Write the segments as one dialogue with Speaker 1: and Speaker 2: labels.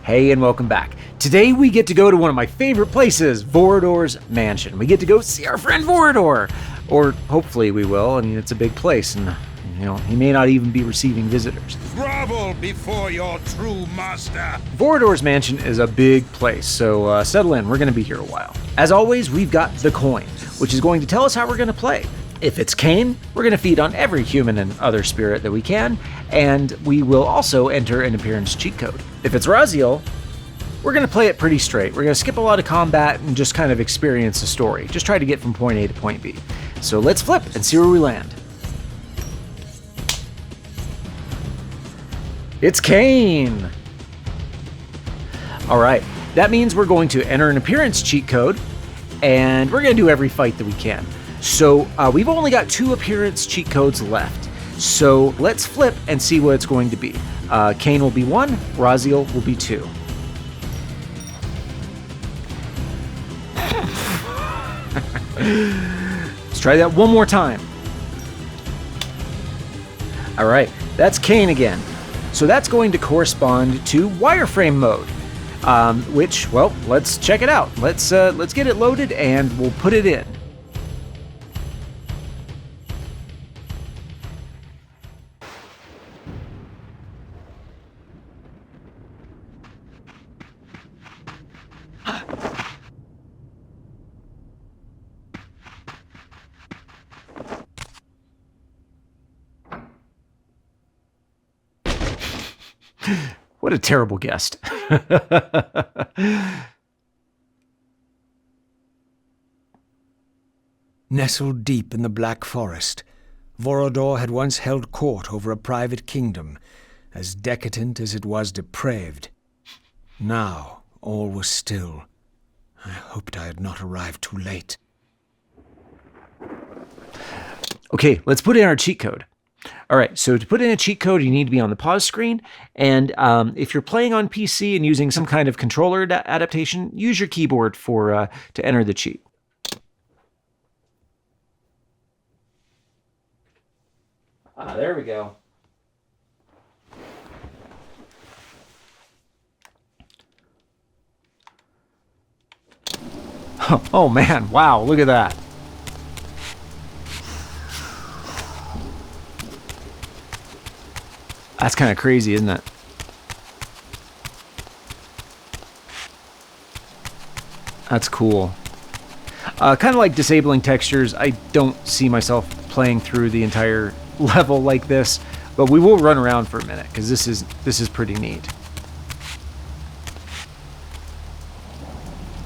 Speaker 1: Hey, and welcome back. Today we get to go to one of my favorite places, Vorador's mansion. We get to go see our friend Vorador. Or hopefully we will. I mean, it's a big place, and he may not even be receiving visitors.
Speaker 2: Grovel before your true master.
Speaker 1: Vorador's mansion is a big place, so settle in. We're going to be here a while. As always, we've got the coin, which is going to tell us how we're going to play. If it's Kain, we're going to feed on every human and other spirit that we can, and we will also enter an appearance cheat code. If it's Raziel, we're going to play it pretty straight. We're going to skip a lot of combat and just kind of experience the story. Just try to get from point A to point B. So let's flip and see where we land. It's Kain! Alright, that means we're going to enter an appearance cheat code, and we're going to do every fight that we can. So we've only got 2 appearance cheat codes left. So let's flip and see what it's going to be. Kain will be 1, Raziel will be 2. Let's try that one more time. Alright, that's Kain again. So that's going to correspond to wireframe mode, which, well, let's check it out. Let's get it loaded and we'll put it in. What a terrible guest.
Speaker 3: Nestled deep in the Black Forest, Vorador had once held court over a private kingdom, as decadent as it was depraved. Now, all was still. I hoped I had not arrived too late.
Speaker 1: Okay, let's put in our cheat code. All right, so to put in a cheat code, you need to be on the pause screen. And if you're playing on PC and using some kind of controller adaptation, use your keyboard for to enter the cheat. There we go. Oh man, wow, look at that. That's kind of crazy, isn't it? That's cool. Kind of like disabling textures. I don't see myself playing through the entire level like this, but we will run around for a minute because this is pretty neat.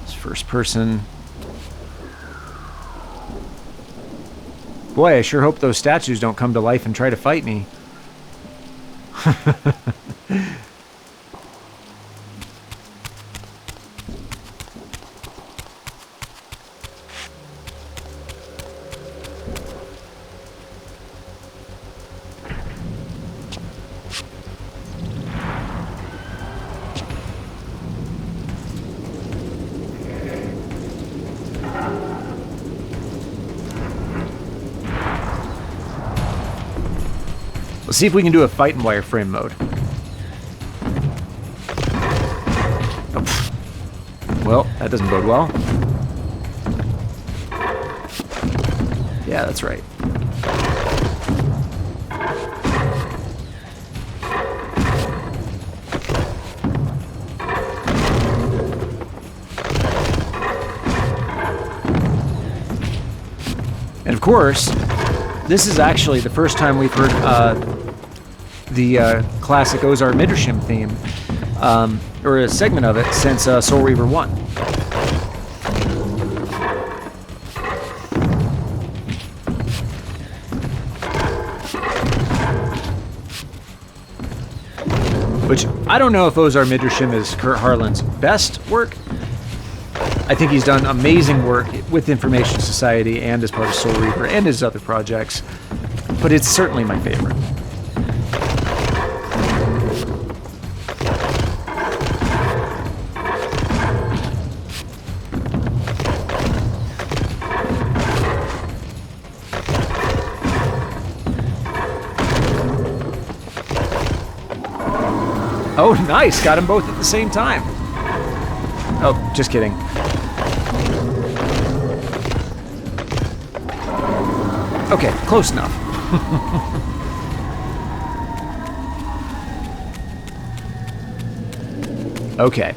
Speaker 1: It's first person. Boy, I sure hope those statues don't come to life and try to fight me. Let's see if we can do a fight in wireframe mode. Oh. Well, that doesn't bode well. Yeah, that's right. And of course, this is actually the first time we've heard the classic Ozar Midrashim theme, or a segment of it, since Soul Reaver 1. Which, I don't know if Ozar Midrashim is Kurt Harlan's best work. I think he's done amazing work with Information Society and as part of Soul Reaver and his other projects, but it's certainly my favorite. Oh, nice. Got them both at the same time. Oh, just kidding. Okay, close enough. Okay.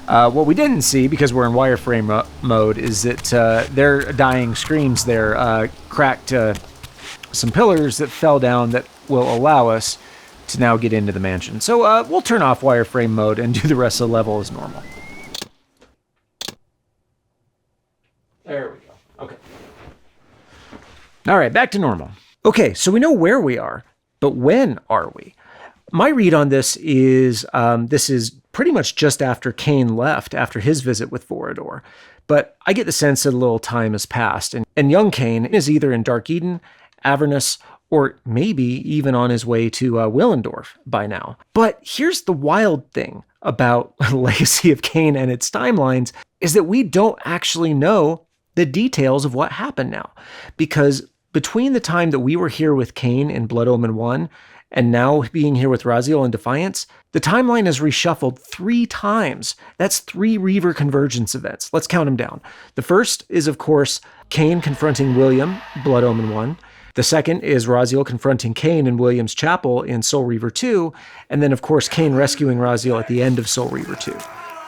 Speaker 1: What we didn't see, because we're in wireframe mode, is that their dying screams there cracked some pillars that fell down that will allow us to now get into the mansion. So we'll turn off wireframe mode and do the rest of the level as normal. There we go. Okay. All right, back to normal. Okay, so we know where we are, but when are we? My read on this is pretty much just after Kain left, after his visit with Vorador. But I get the sense that a little time has passed, and young Kain is either in Dark Eden, Avernus, or maybe even on his way to Willendorf by now. But here's the wild thing about Legacy of Kain and its timelines, is that we don't actually know the details of what happened now. Because between the time that we were here with Kain in Blood Omen 1 and now being here with Raziel in Defiance, the timeline is reshuffled 3 times. That's 3 Reaver convergence events. Let's count them down. The first is, of course, Kain confronting William, Blood Omen 1. The second is Raziel confronting Kain in William's chapel in Soul Reaver 2. And then, of course, Kain rescuing Raziel at the end of Soul Reaver 2.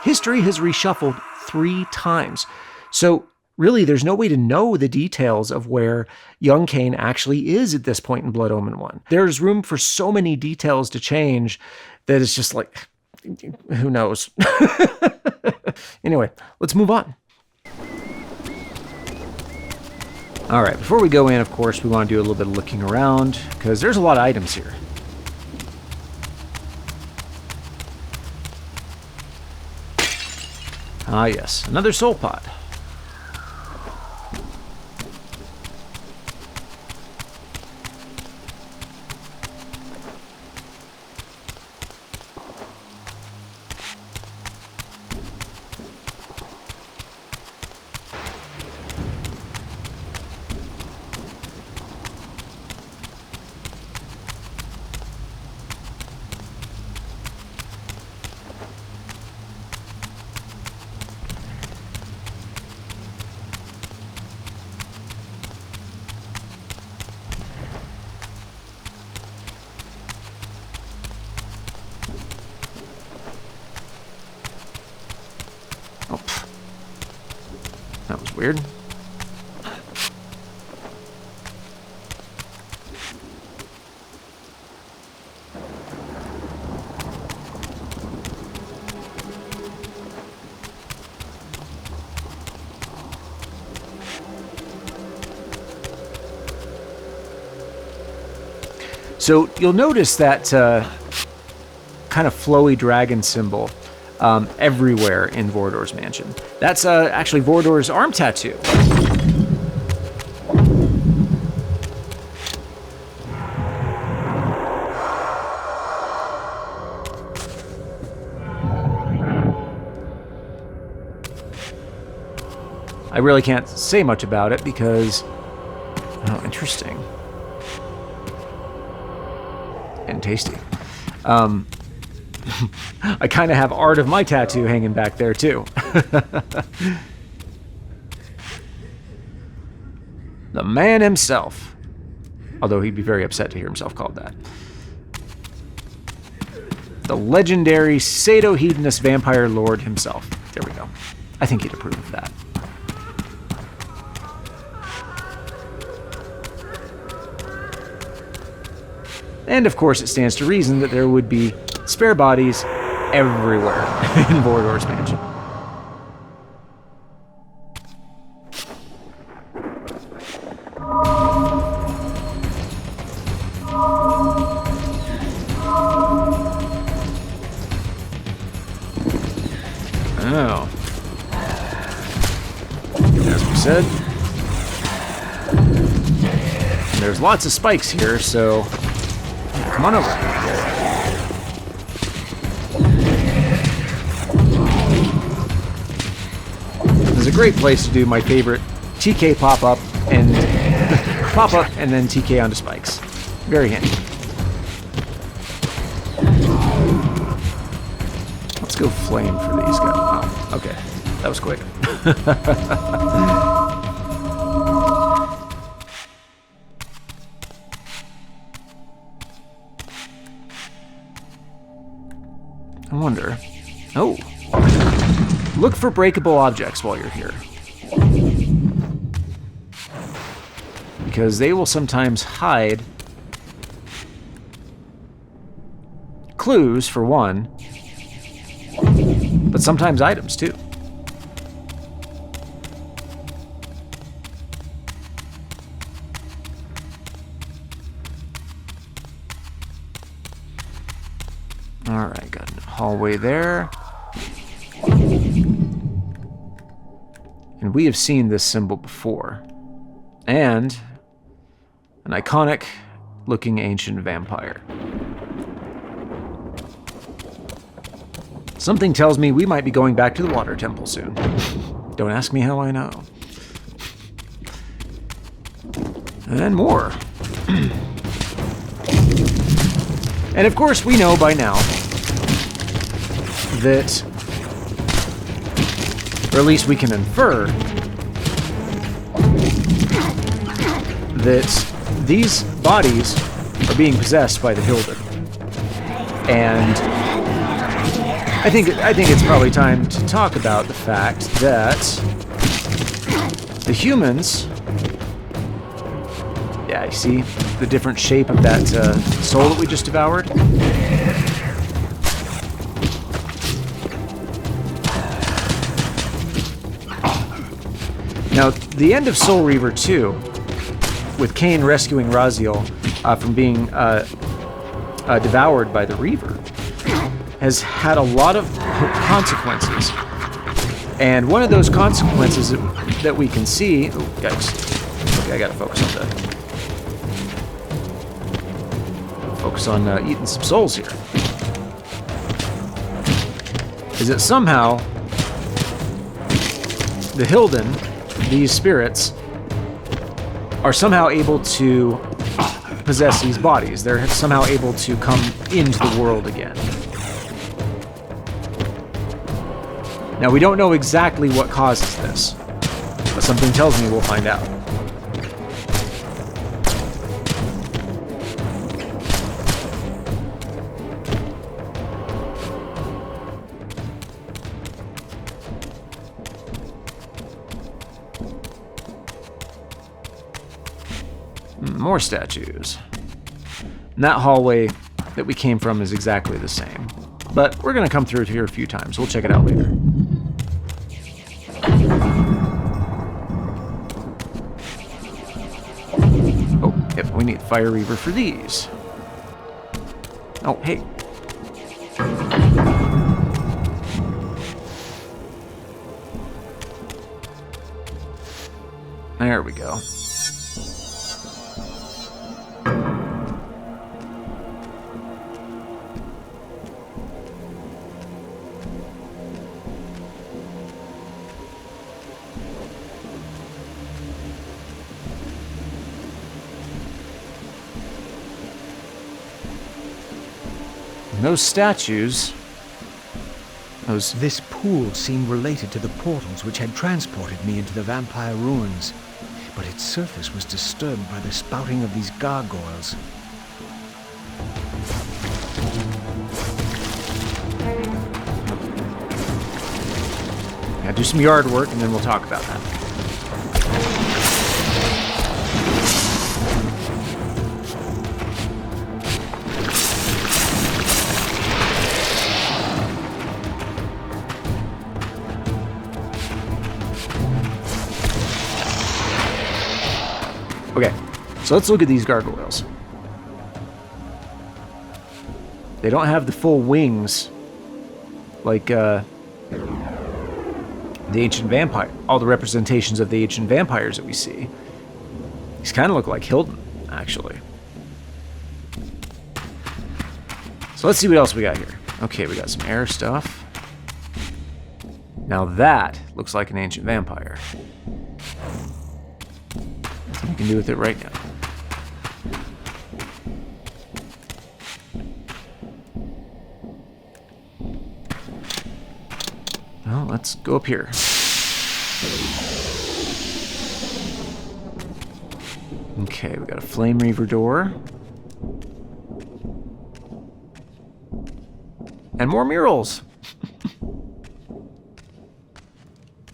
Speaker 1: History has reshuffled 3 times. So really, there's no way to know the details of where young Kain actually is at this point in Blood Omen 1. There's room for so many details to change that it's just like, who knows? Anyway, let's move on. All right, before we go in, of course, we want to do a little bit of looking around, because there's a lot of items here. Ah, yes, another soul pod. That was weird. So you'll notice that kind of flowy dragon symbol everywhere in Vorador's mansion. That's actually Vorador's arm tattoo. I really can't say much about it because... Oh, interesting. And tasty. I kind of have art of my tattoo hanging back there, too. The man himself. Although he'd be very upset to hear himself called that. The legendary Sado-hedonist vampire lord himself. There we go. I think he'd approve of that. And of course, it stands to reason that there would be spare bodies everywhere in Vorador's mansion. Oh. As we said. And there's lots of spikes here, so come on over. This is a great place to do my favorite TK pop-up and pop-up and then TK onto spikes. Very handy. go flame for these guys. Wow, okay. That was quick. I wonder... Oh! Look for breakable objects while you're here. Because they will sometimes hide clues, for one, but sometimes items, too. Alright, got a hallway there. And we have seen this symbol before. And an iconic looking ancient vampire. Something tells me we might be going back to the water temple soon. Don't ask me how I know. And more. And of course we know by now that, or at least we can infer, that these bodies are being possessed by the Hilden. And I think it's probably time to talk about the fact that the humans, yeah, you see the different shape of that soul that we just devoured? Now, the end of Soul Reaver 2, with Kain rescuing Raziel from being devoured by the Reaver, has had a lot of consequences. And one of those consequences that we can see... Oh, guys. Okay, I gotta focus on that. Focus on eating some souls here. Is that somehow the Hilden, these spirits, are somehow able to possess these bodies. They're somehow able to come into the world again. Now, we don't know exactly what causes this, but something tells me we'll find out. More statues. And that hallway that we came from is exactly the same. But we're going to come through here a few times. We'll check it out later. Oh, yep, we need Fire Reaver for these. Oh, hey. There we go. Those statues...
Speaker 3: This pool seemed related to the portals which had transported me into the vampire ruins, but its surface was disturbed by the spouting of these gargoyles.
Speaker 1: Yeah, do some yard work and then we'll talk about that. Okay, so let's look at these gargoyles. They don't have the full wings like the ancient vampire. All the representations of the ancient vampires that we see. These kind of look like Hilden, actually. So let's see what else we got here. Okay, we got some air stuff. Now that looks like an ancient vampire. What we can do with it right now. Well, let's go up here. Okay, we got a Flame Reaver door. And more murals.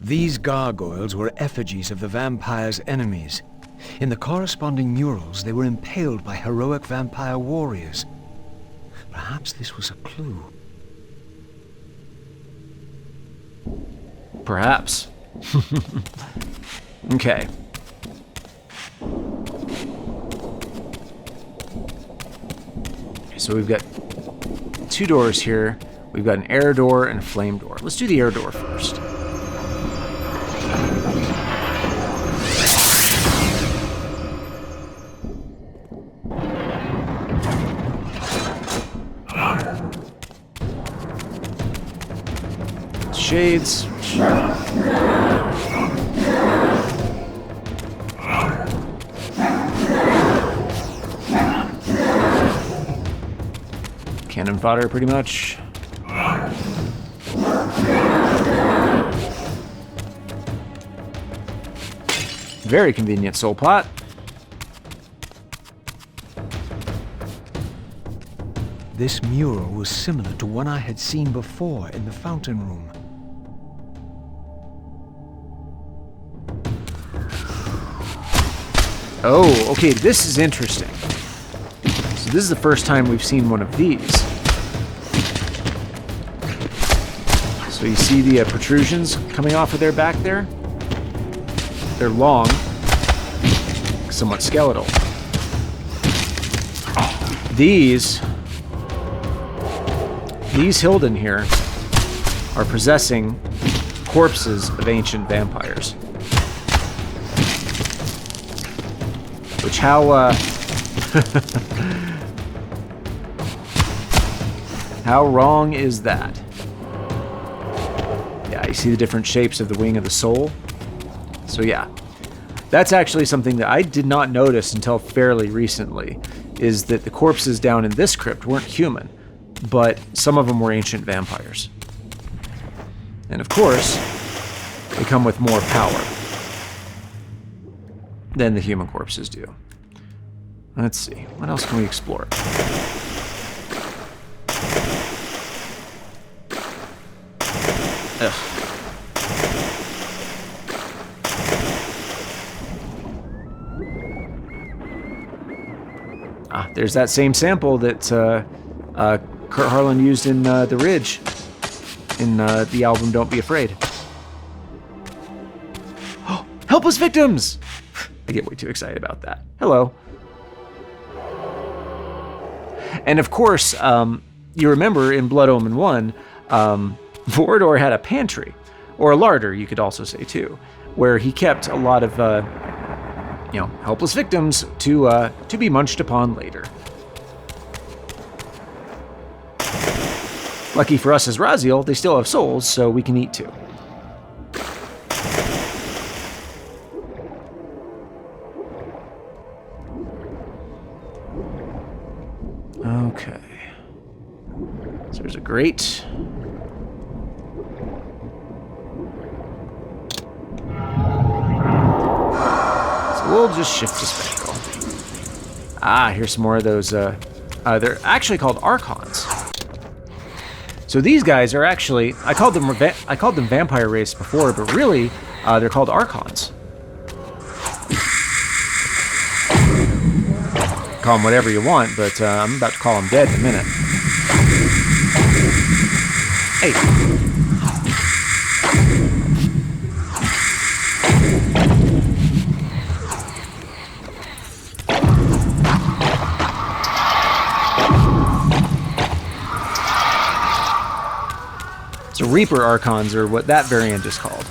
Speaker 3: These gargoyles were effigies of the vampire's enemies. In the corresponding murals, they were impaled by heroic vampire warriors. Perhaps this was a clue.
Speaker 1: Perhaps. Okay. So we've got 2 doors here. We've got an air door and a flame door. Let's do the air door first. Shades. Cannon fodder, pretty much. Very convenient soul pot.
Speaker 3: This mural was similar to one I had seen before in the fountain room.
Speaker 1: Oh, okay, this is interesting. So this is the first time we've seen one of these. So you see the protrusions coming off of their back there? They're long, somewhat skeletal. These Hilden here are possessing corpses of ancient vampires. Which how wrong is that? Yeah, you see the different shapes of the wing of the soul. So yeah, that's actually something that I did not notice until fairly recently, is that the corpses down in this crypt weren't human, but some of them were ancient vampires. And of course, they come with more power than the human corpses do. Let's see, what else can we explore? Ugh. Ah, there's that same sample that Kurt Harlan used in The Ridge, in the album Don't Be Afraid. Oh, helpless victims! I get way too excited about that. Hello. And of course, you remember in Blood Omen 1, Vorador had a pantry, or a larder, you could also say too, where he kept a lot of, helpless victims to be munched upon later. Lucky for us as Raziel, they still have souls, so we can eat too. Okay. So there's a grate. So we'll just shift to Spectral. Ah, here's some more of those. They're actually called Archons. So these guys are actually, I called them vampire race before, but really they're called Archons. Call them whatever you want, but I'm about to call them dead in a minute. Hey. So Reaper Archons are what that variant is called.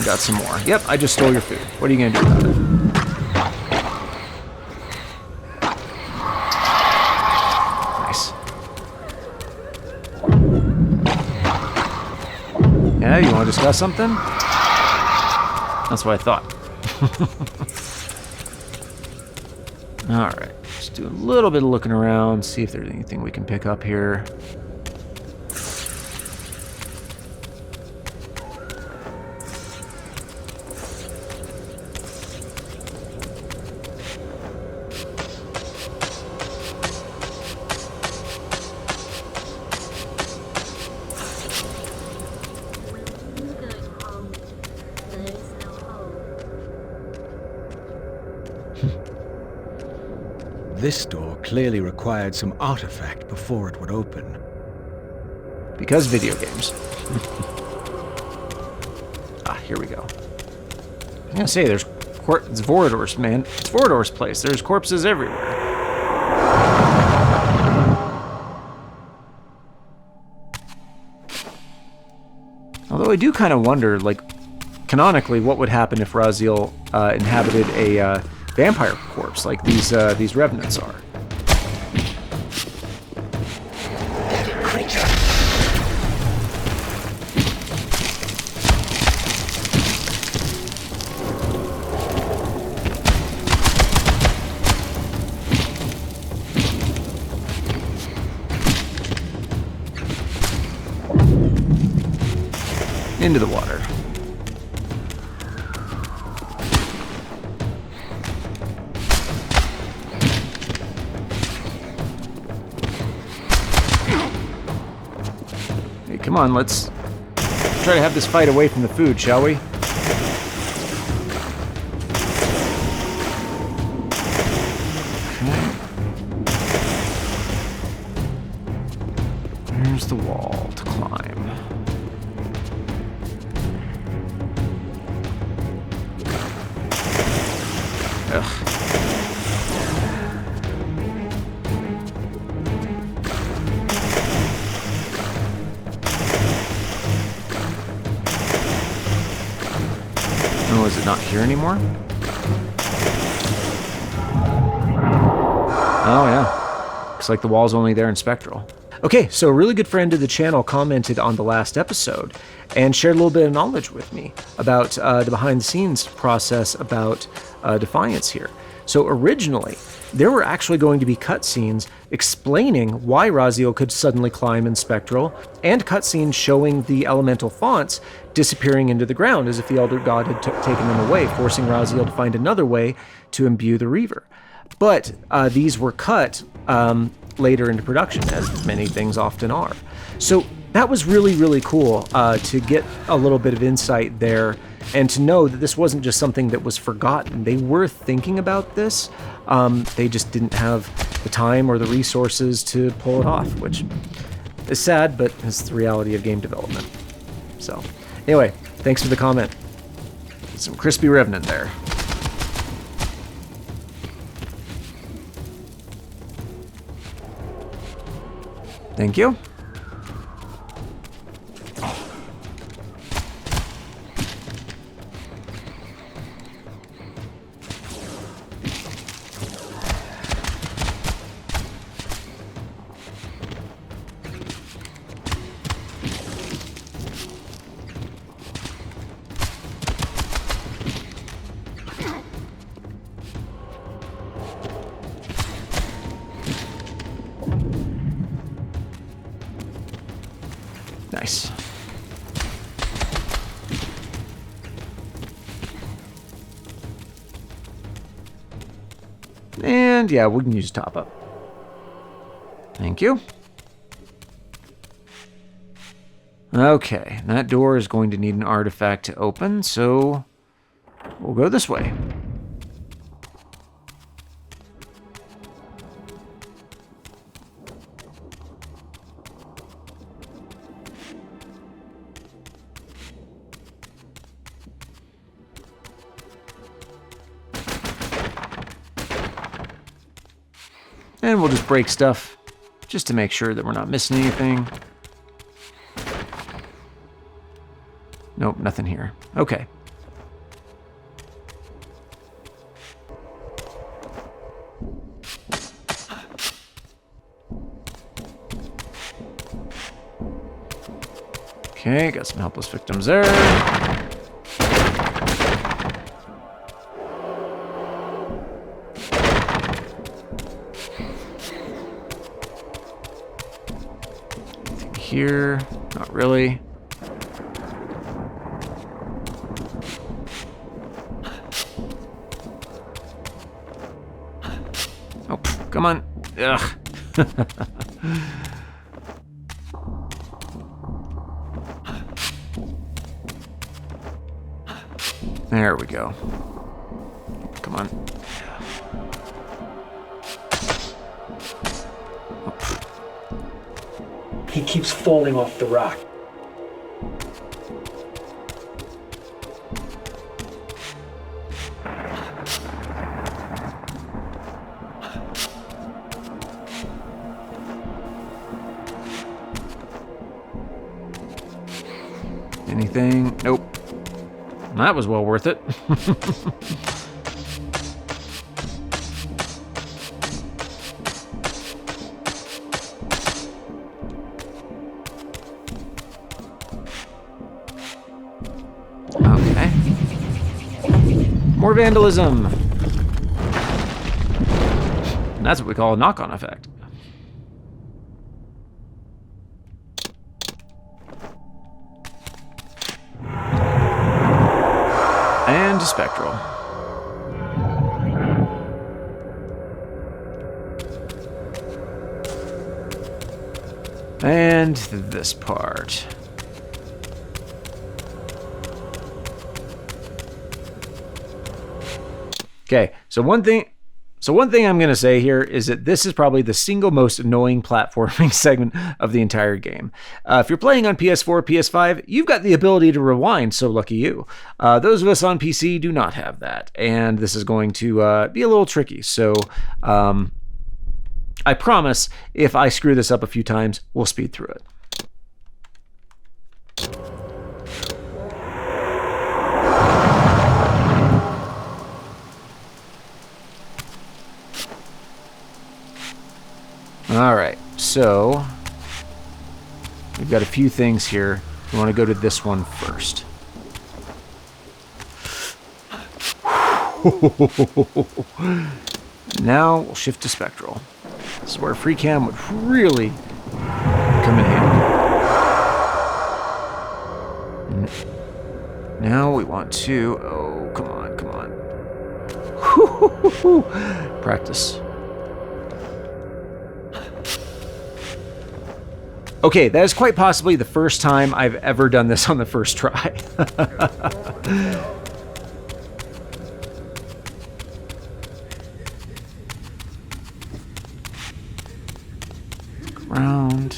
Speaker 1: Got some more. Yep, I just stole your food. What are you gonna do about it? Nice. Yeah, you want to discuss something? That's what I thought. Alright, just do a little bit of looking around, see if there's anything we can pick up here.
Speaker 3: This door clearly required some artifact before it would open.
Speaker 1: Because video games. Ah, here we go. I'm gonna say, it's Vorador's, man. It's Vorador's place. There's corpses everywhere. Although I do kind of wonder, like, canonically, what would happen if Raziel inhabited a vampire corpse like these revenants are. Into the water. Hey, come on, let's try to have this fight away from the food, shall we? Okay. There's the wall to climb. Ugh. Oh, is it not here anymore? Oh, yeah. Looks like the wall's only there in Spectral. Okay, so a really good friend of the channel commented on the last episode and shared a little bit of knowledge with me about the behind-the-scenes process about Defiance here. So originally, there were actually going to be cutscenes explaining why Raziel could suddenly climb in Spectral, and cutscenes showing the elemental fonts disappearing into the ground as if the Elder God had taken them away, forcing Raziel to find another way to imbue the Reaver. But these were cut later into production, as many things often are. So that was really, really cool to get a little bit of insight there and to know that this wasn't just something that was forgotten. They were thinking about this. They just didn't have the time or the resources to pull it off, which is sad, but it's the reality of game development. So anyway, thanks for the comment. Some crispy Revenant there. Thank you. Nice. And yeah, we can use top up. Thank you. Okay, that door is going to need an artifact to open, so we'll go this way. And we'll just break stuff, just to make sure that we're not missing anything. Nope, nothing here. Okay. Okay, got some helpless victims there. here? Not really. Oh, come on. Ugh. There we go. Come on.
Speaker 3: He keeps falling off the rock.
Speaker 1: Anything? Nope. That was well worth it. Okay. More vandalism. And that's what we call a knock-on effect. And spectral. And this part. Okay, so one thing I'm going to say here is that this is probably the single most annoying platforming segment of the entire game. If you're playing on PS4, PS5, you've got the ability to rewind, so lucky you. Those of us on PC do not have that, and this is going to be a little tricky. So I promise, if I screw this up a few times, we'll speed through it. All right, so we've got a few things here. We want to go to this one first. Now we'll shift to spectral. This is where free cam would really come in handy. And now we want to, oh, come on, come on. Practice. Okay, that is quite possibly the first time I've ever done this on the first try. Round.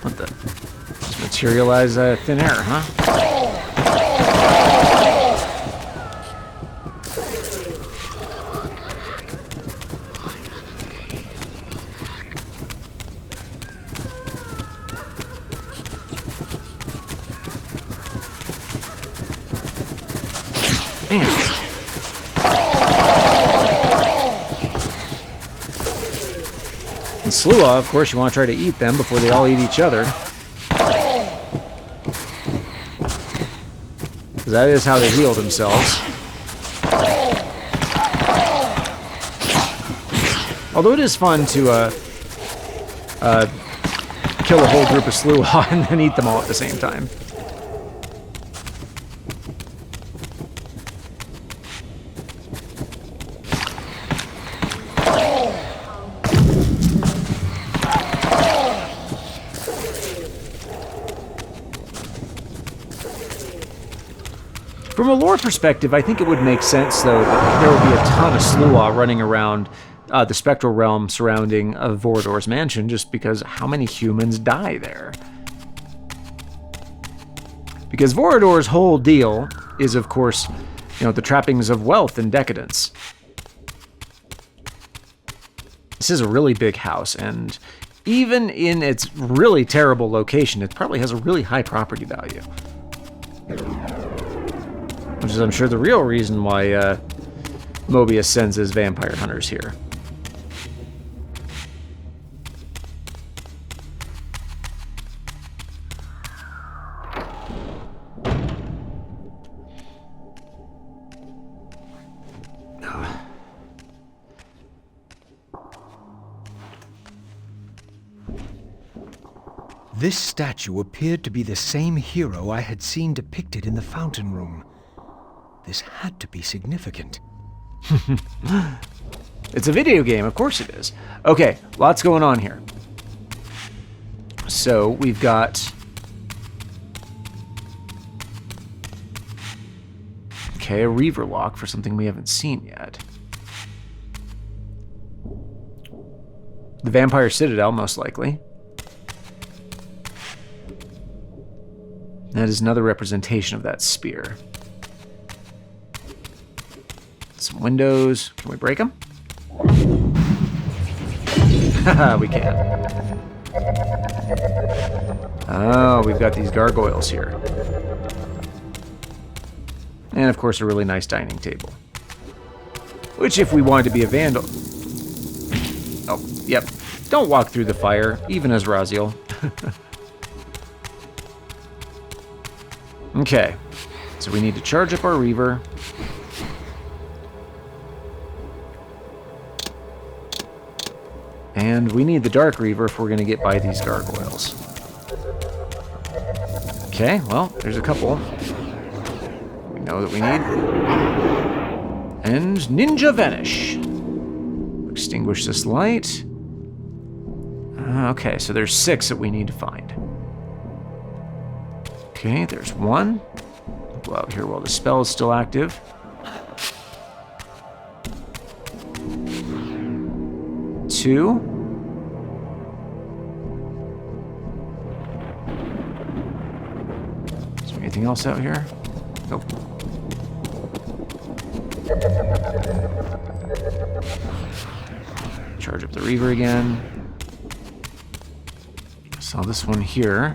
Speaker 1: What the? Just materialize thin air, huh? And Slua, of course, you want to try to eat them before they all eat each other. Because that is how they heal themselves. Although it is fun to kill a whole group of Slua and then eat them all at the same time. From a lore perspective, I think it would make sense, though, that there would be a ton of Slua running around the spectral realm surrounding Vorador's mansion, just because how many humans die there? Because Vorador's whole deal is, of course, you know, the trappings of wealth and decadence. This is a really big house, and even in its really terrible location, it probably has a really high property value. Which is, I'm sure, the real reason why Mobius sends his vampire hunters here.
Speaker 3: This statue appeared to be the same hero I had seen depicted in the fountain room. This had to be significant.
Speaker 1: It's a video game, of course it is. Okay, lots going on here. So we've got... Okay, a Reaver lock for something we haven't seen yet. The Vampire Citadel, most likely. That is another representation of that spear. Some windows. Can we break them? Haha, we can. Oh, we've got these gargoyles here. And of course a really nice dining table. Which if we wanted to be a vandal... Oh, yep. Don't walk through the fire, even as Raziel. Okay. So we need to charge up our Reaver. And we need the Dark Reaver if we're going to get by these gargoyles. Okay, well, there's a couple. We know that we need. And Ninja Vanish. Extinguish this light. Okay, so there's 6 that we need to find. Okay, there's 1. Go out here while the spell is still active. 2. Is there anything else out here? Nope. Charge up the Reaver again. Saw this one here.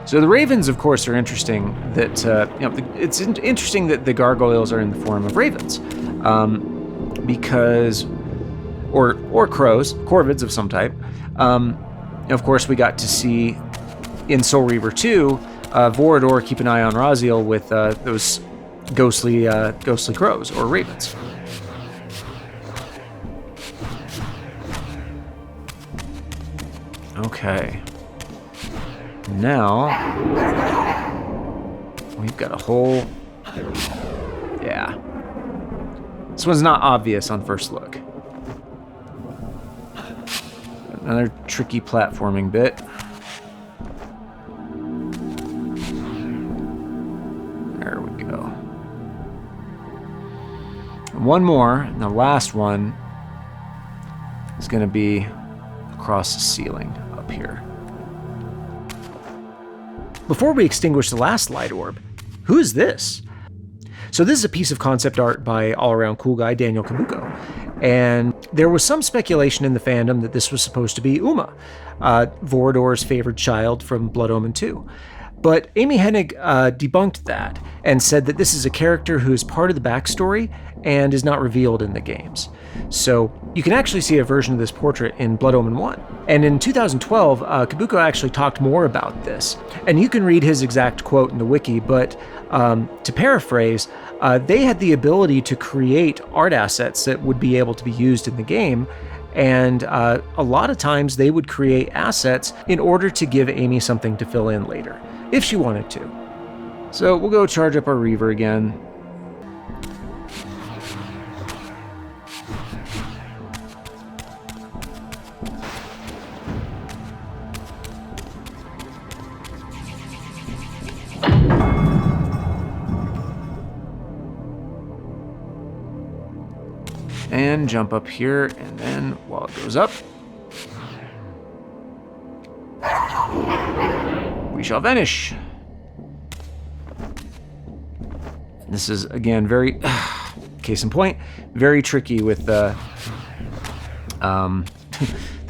Speaker 1: So the ravens, of course, are interesting. That it's interesting that the gargoyles are in the form of ravens, because, or crows, corvids of some type. Of course, we got to see in Soul Reaver 2, Vorador keep an eye on Raziel with those ghostly crows or ravens. Okay. Now, we've got a whole... Yeah. This one's not obvious on first look. Another tricky platforming bit. There we go. And one more, and the last one is going to be across the ceiling up here. Before we extinguish the last light orb, who is this? So this is a piece of concept art by all-around cool guy Daniel Kabuko. And there was some speculation in the fandom that this was supposed to be Uma, Vorador's favorite child from Blood Omen 2. But Amy Hennig debunked that and said that this is a character who is part of the backstory and is not revealed in the games. So you can actually see a version of this portrait in Blood Omen 1. And in 2012, Kabuko actually talked more about this. And you can read his exact quote in the wiki, but to paraphrase, they had the ability to create art assets that would be able to be used in the game. And a lot of times they would create assets in order to give Amy something to fill in later, if she wanted to. So we'll go charge up our Reaver again. And jump up here, and then while it goes up, we shall vanish. This is, again, very, case in point, very tricky with the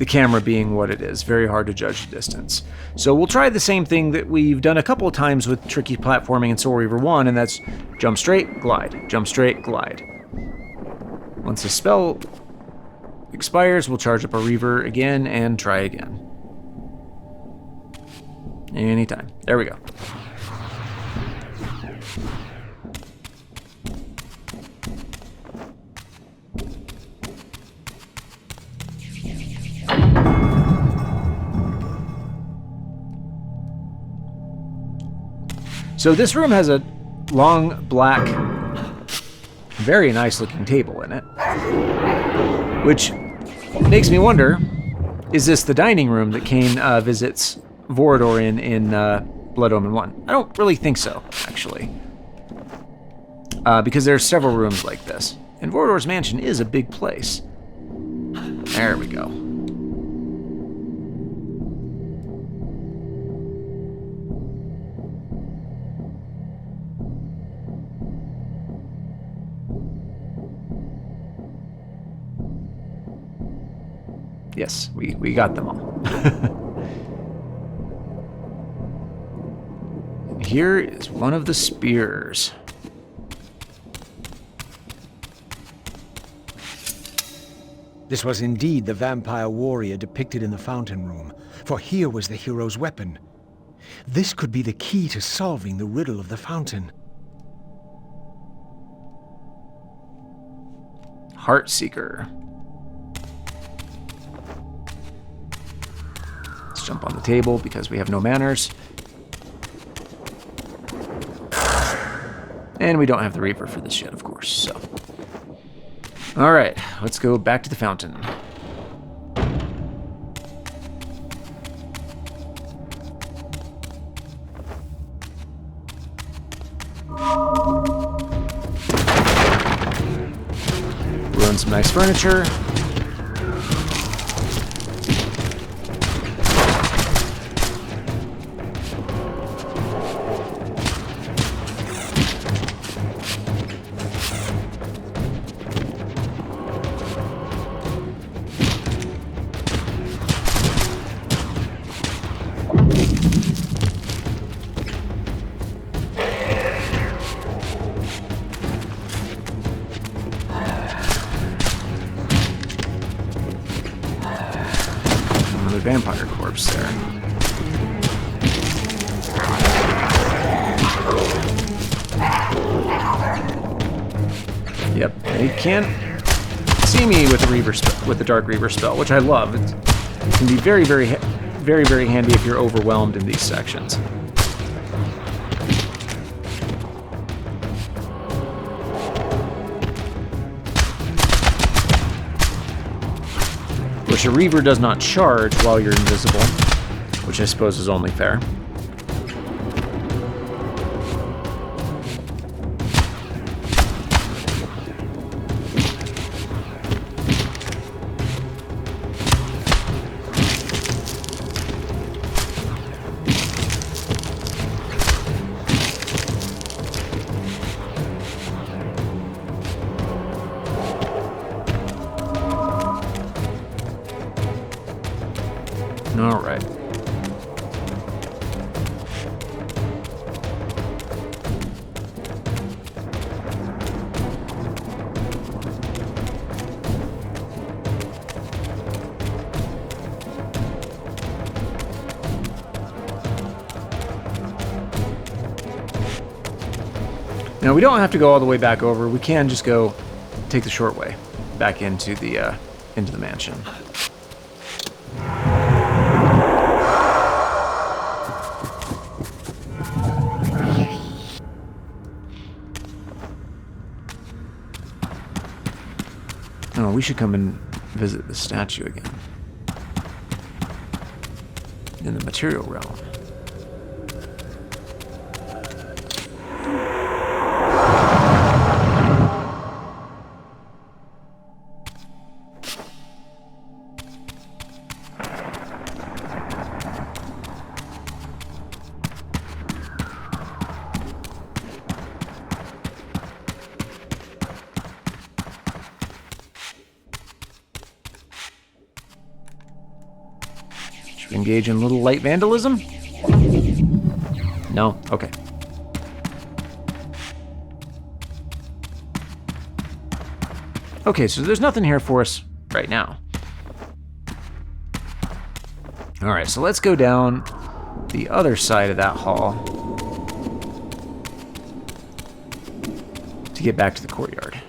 Speaker 1: camera being what it is. Very hard to judge the distance. So we'll try the same thing that we've done a couple of times with tricky platforming in Soul Reaver 1, and that's jump straight, glide, jump straight, glide. Once the spell expires, we'll charge up our Reaver again and try again. Anytime. There we go. So this room has a long, black, very nice looking table in it. Which makes me wonder, is this the dining room that Kain visits Vorador in Blood Omen 1? I don't really think so, actually. Because there's several rooms like this. And Vorador's mansion is a big place. There we go. Yes, we got them all. Here is one of the spears.
Speaker 3: This was indeed the vampire warrior depicted in the fountain room, for here was the hero's weapon. This could be the key to solving the riddle of the fountain.
Speaker 1: Heartseeker. Let's jump on the table because we have no manners. And we don't have the Reaper for this yet, of course, so. Alright, let's go back to the fountain. Ruin some nice furniture. Vampire corpse there. Yep, they can't see me with the Reaver with the Dark Reaver spell, which I love. It can be very, very handy if you're overwhelmed in these sections. Which a Reaver does not charge while you're invisible, which I suppose is only fair. All right. Now we don't have to go all the way back over. We can just go take the short way back into the mansion. Oh, we should come and visit the statue again. In the material realm. Engage in a little light vandalism? No? Okay. Okay, so there's nothing here for us right now. Alright, so let's go down the other side of that hall. to get back to the courtyard.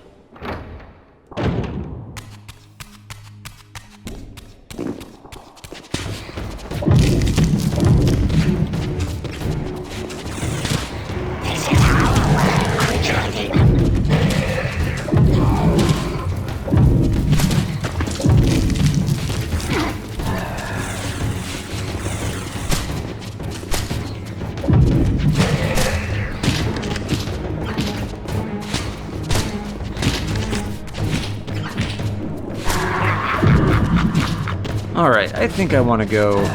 Speaker 1: Alright, I think I want to go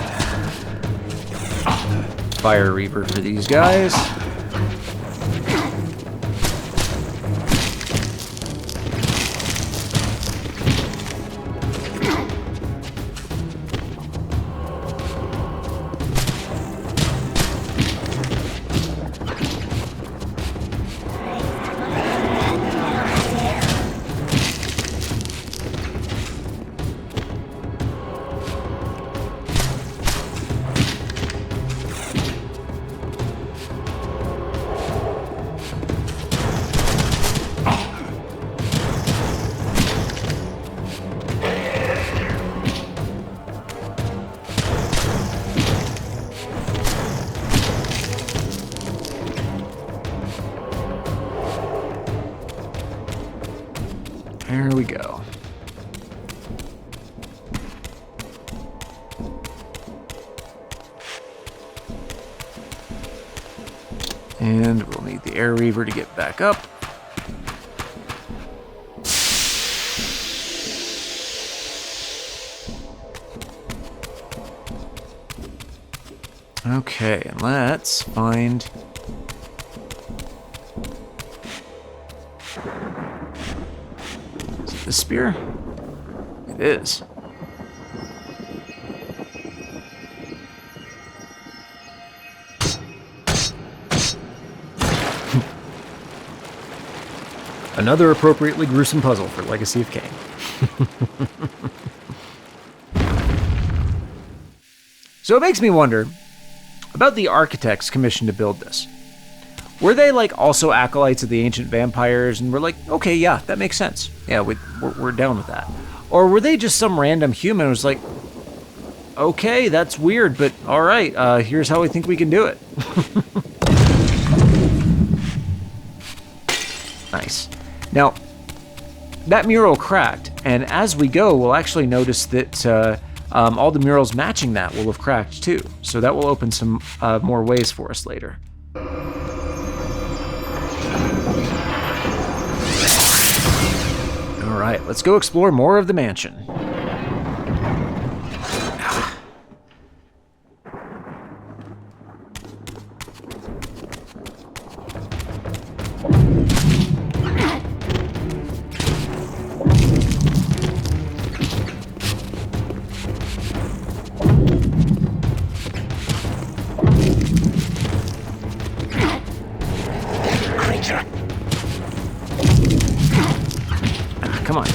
Speaker 1: Fire Reaver for these guys. There we go. And we'll need the Air Reaver to get back up. Okay, and let's find... Is it the spear? It is. Another appropriately gruesome puzzle for Legacy of Kain. So it makes me wonder about the architects commissioned to build this. Were they like also acolytes of the ancient vampires and were like, okay, yeah, that makes sense. Yeah, we're down with that. Or were they just some random human who was like, okay, that's weird, but all right, here's how we think we can do it. Nice. Now, that mural cracked, and as we go, we'll actually notice that all the murals matching that will have cracked too. So that will open some more ways for us later. All right, let's go explore more of the mansion. Come on.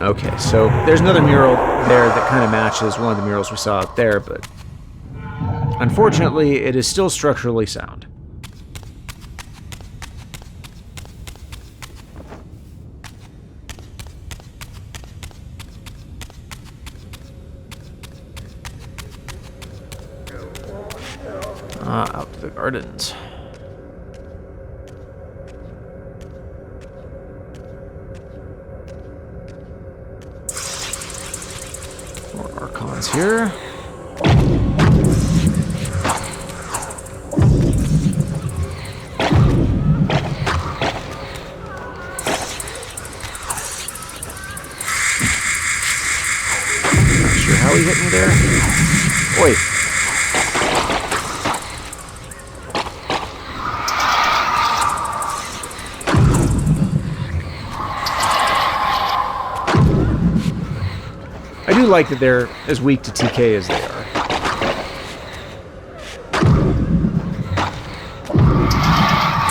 Speaker 1: Okay, so there's another mural there that kind of matches one of the murals we saw out there, but unfortunately, it is still structurally sound. Out to the gardens. Archons here. Not sure how he hit me there? Oi. I do like that they're as weak to TK as they are.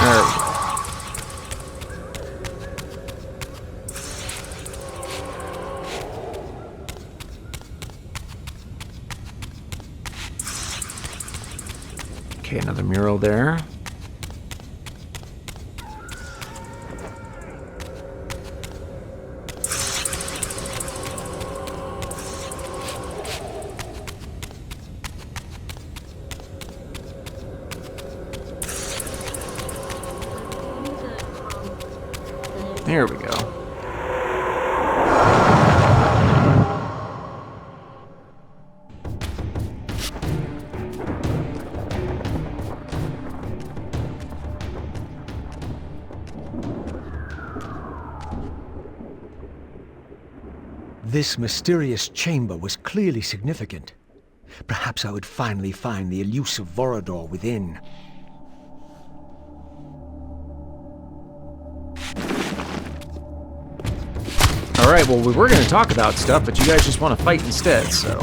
Speaker 1: There we go. Okay, another mural there. There we go.
Speaker 3: This mysterious chamber was clearly significant. Perhaps I would finally find the elusive Vorador within.
Speaker 1: Alright, well, we were going to talk about stuff, but you guys just want to fight instead, so...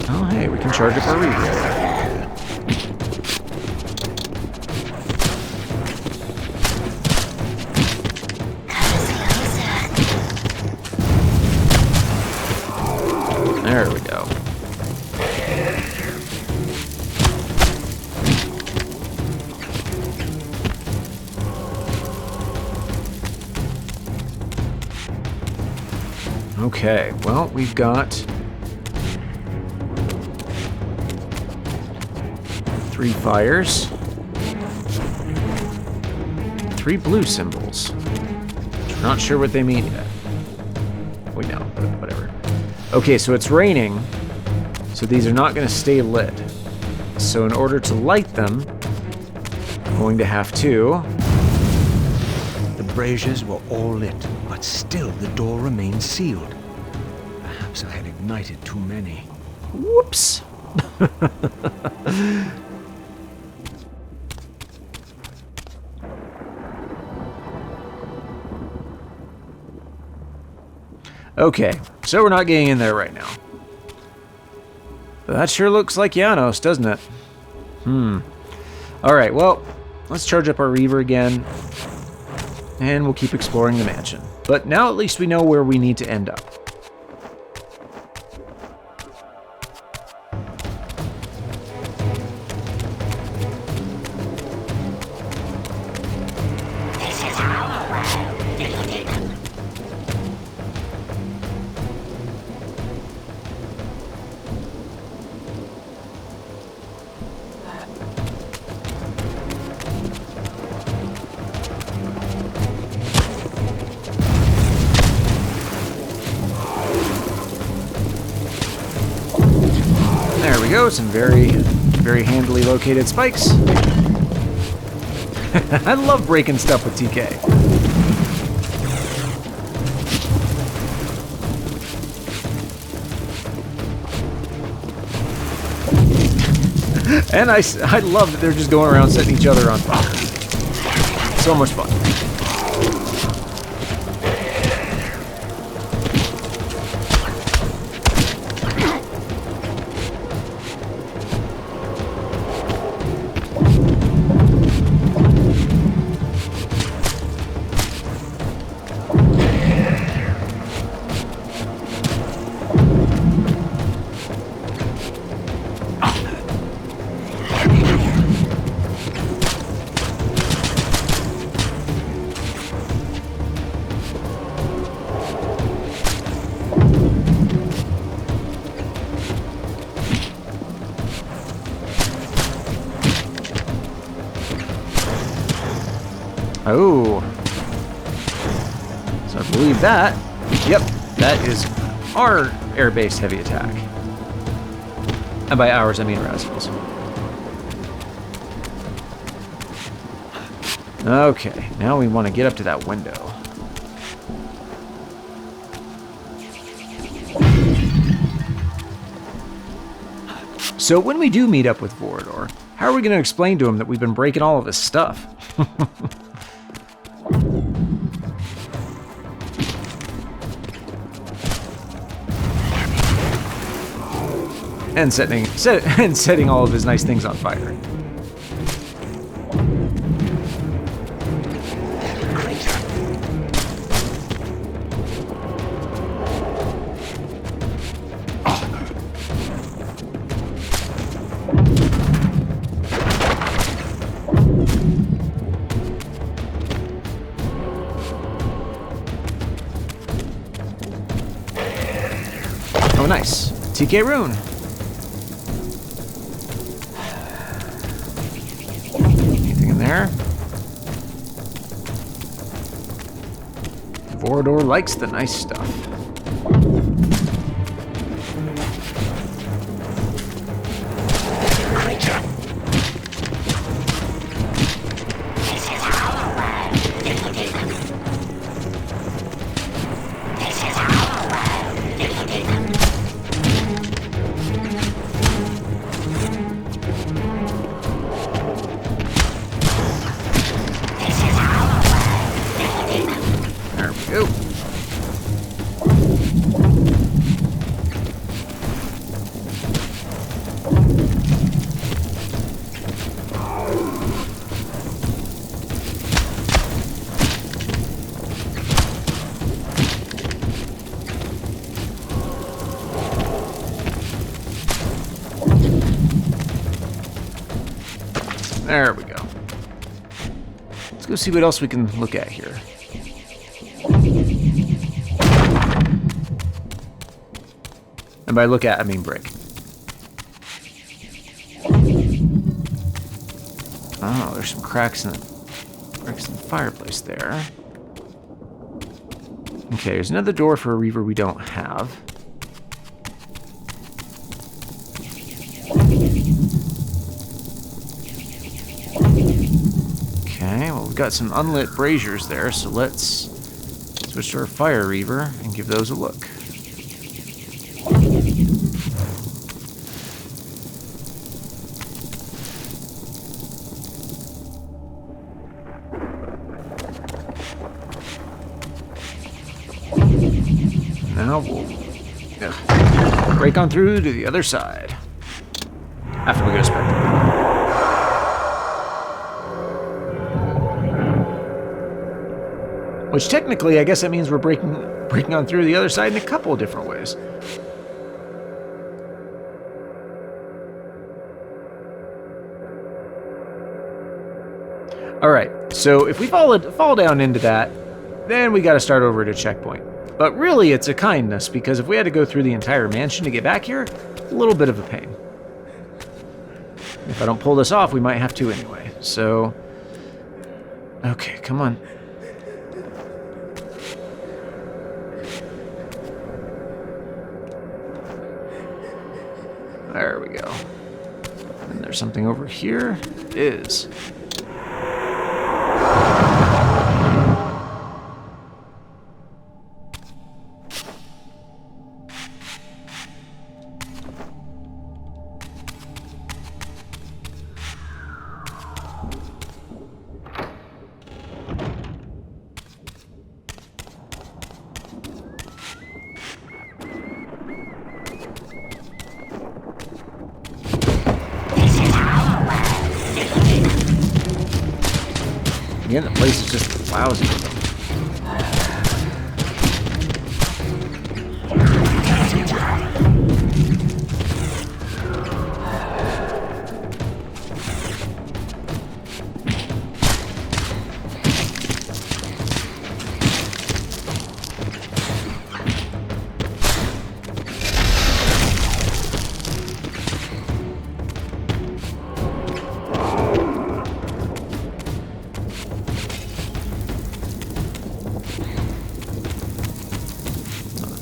Speaker 1: Oh, hey, we can charge up our reroll. There we go. Okay, well, we've got 3 fires, 3 blue symbols. Not sure what they mean yet. We know, but whatever. Okay, so it's raining, so these are not going to stay lit. So in order to light them, I'm going to have to...
Speaker 3: The braziers were all lit, but still the door remained sealed. Perhaps I had ignited too many.
Speaker 1: Whoops! Okay, so we're not getting in there right now. But that sure looks like Janos, doesn't it? Alright, well, let's charge up our Reaver again. And we'll keep exploring the mansion. But now at least we know where we need to end up. There we go, some very handily located spikes. I love breaking stuff with TK. And I love that they're just going around setting each other on fire. So much fun. Oh. So I believe that. Yep, that is our air-based heavy attack. And by ours, I mean Raziel's. Okay, now we want to get up to that window. So when we do meet up with Vorador, how are we going to explain to him that we've been breaking all of his stuff? and setting all of his nice things on fire. Oh, nice. TK rune. Anything in there? Vorador likes the nice stuff. There we go. Let's go see what else we can look at here. And by look at, I mean break. Oh, there's some cracks in the fireplace there. Okay, there's another door for a Reaver we don't have. Okay, well, we've got some unlit braziers there, so let's switch to our Fire Reaver and give those a look. Now we'll break on through to the other side after we go to Spectre. Which technically, I guess that means we're breaking on through the other side in a couple of different ways. All right, so if we fall down into that, then we got to start over at a checkpoint. But really, it's a kindness, because if we had to go through the entire mansion to get back here, a little bit of a pain. If I don't pull this off, we might have to anyway. So, okay, come on. There we go. And there's something over here. It is. Again, the place is just lousy.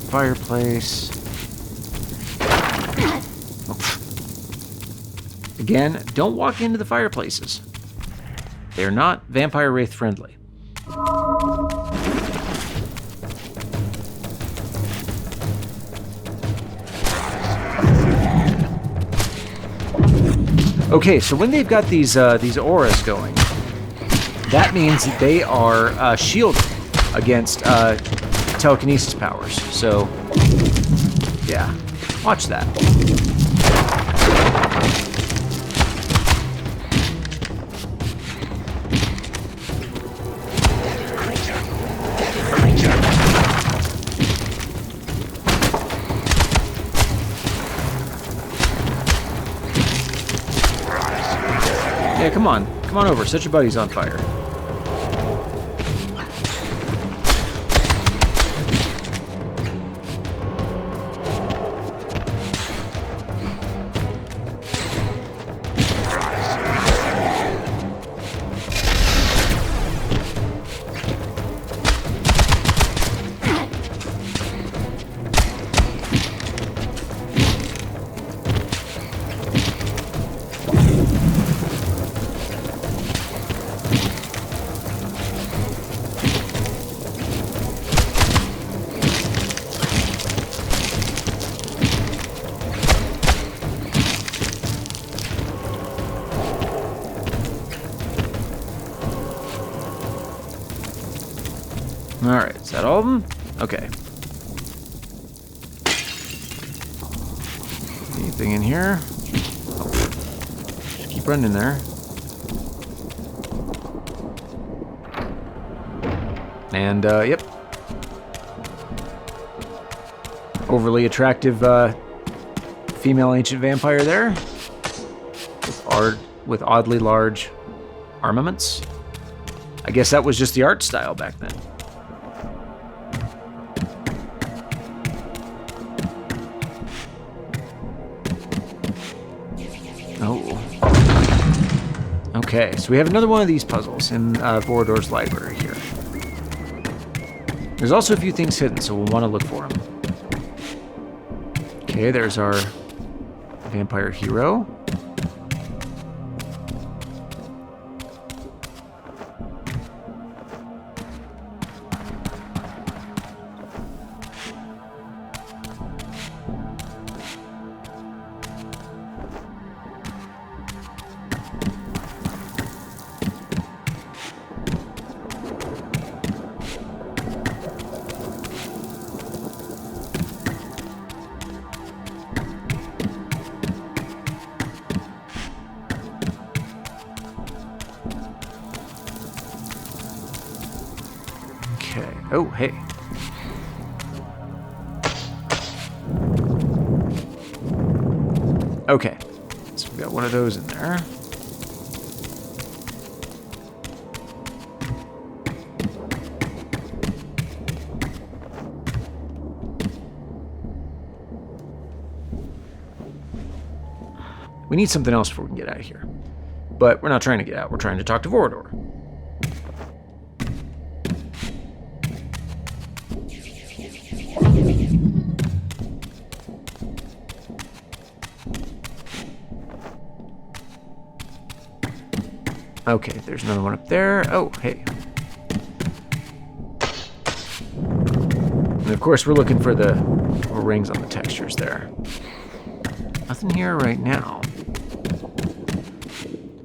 Speaker 1: Fireplace. Again, don't walk into the fireplaces. They're not vampire wraith friendly. Okay, so when they've got these auras going, that means that they are shielded against telekinesis powers. So, yeah, watch that. Yeah, come on over. Set your buddies on fire. Alright, is that all of them? Okay. Anything in here? Oh, just keep running there. And, yep. Overly attractive, female ancient vampire there. With oddly large armaments. I guess that was just the art style back then. Okay, so we have another one of these puzzles in Vorador's library here. There's also a few things hidden, so we'll want to look for them. Okay, there's our vampire hero. Oh, hey. Okay, so we got one of those in there. We need something else before we can get out of here. But we're not trying to get out, we're trying to talk to Vorador. Okay, there's another one up there. Oh, hey. And of course, we're looking for the little rings on the textures there. Nothing here right now.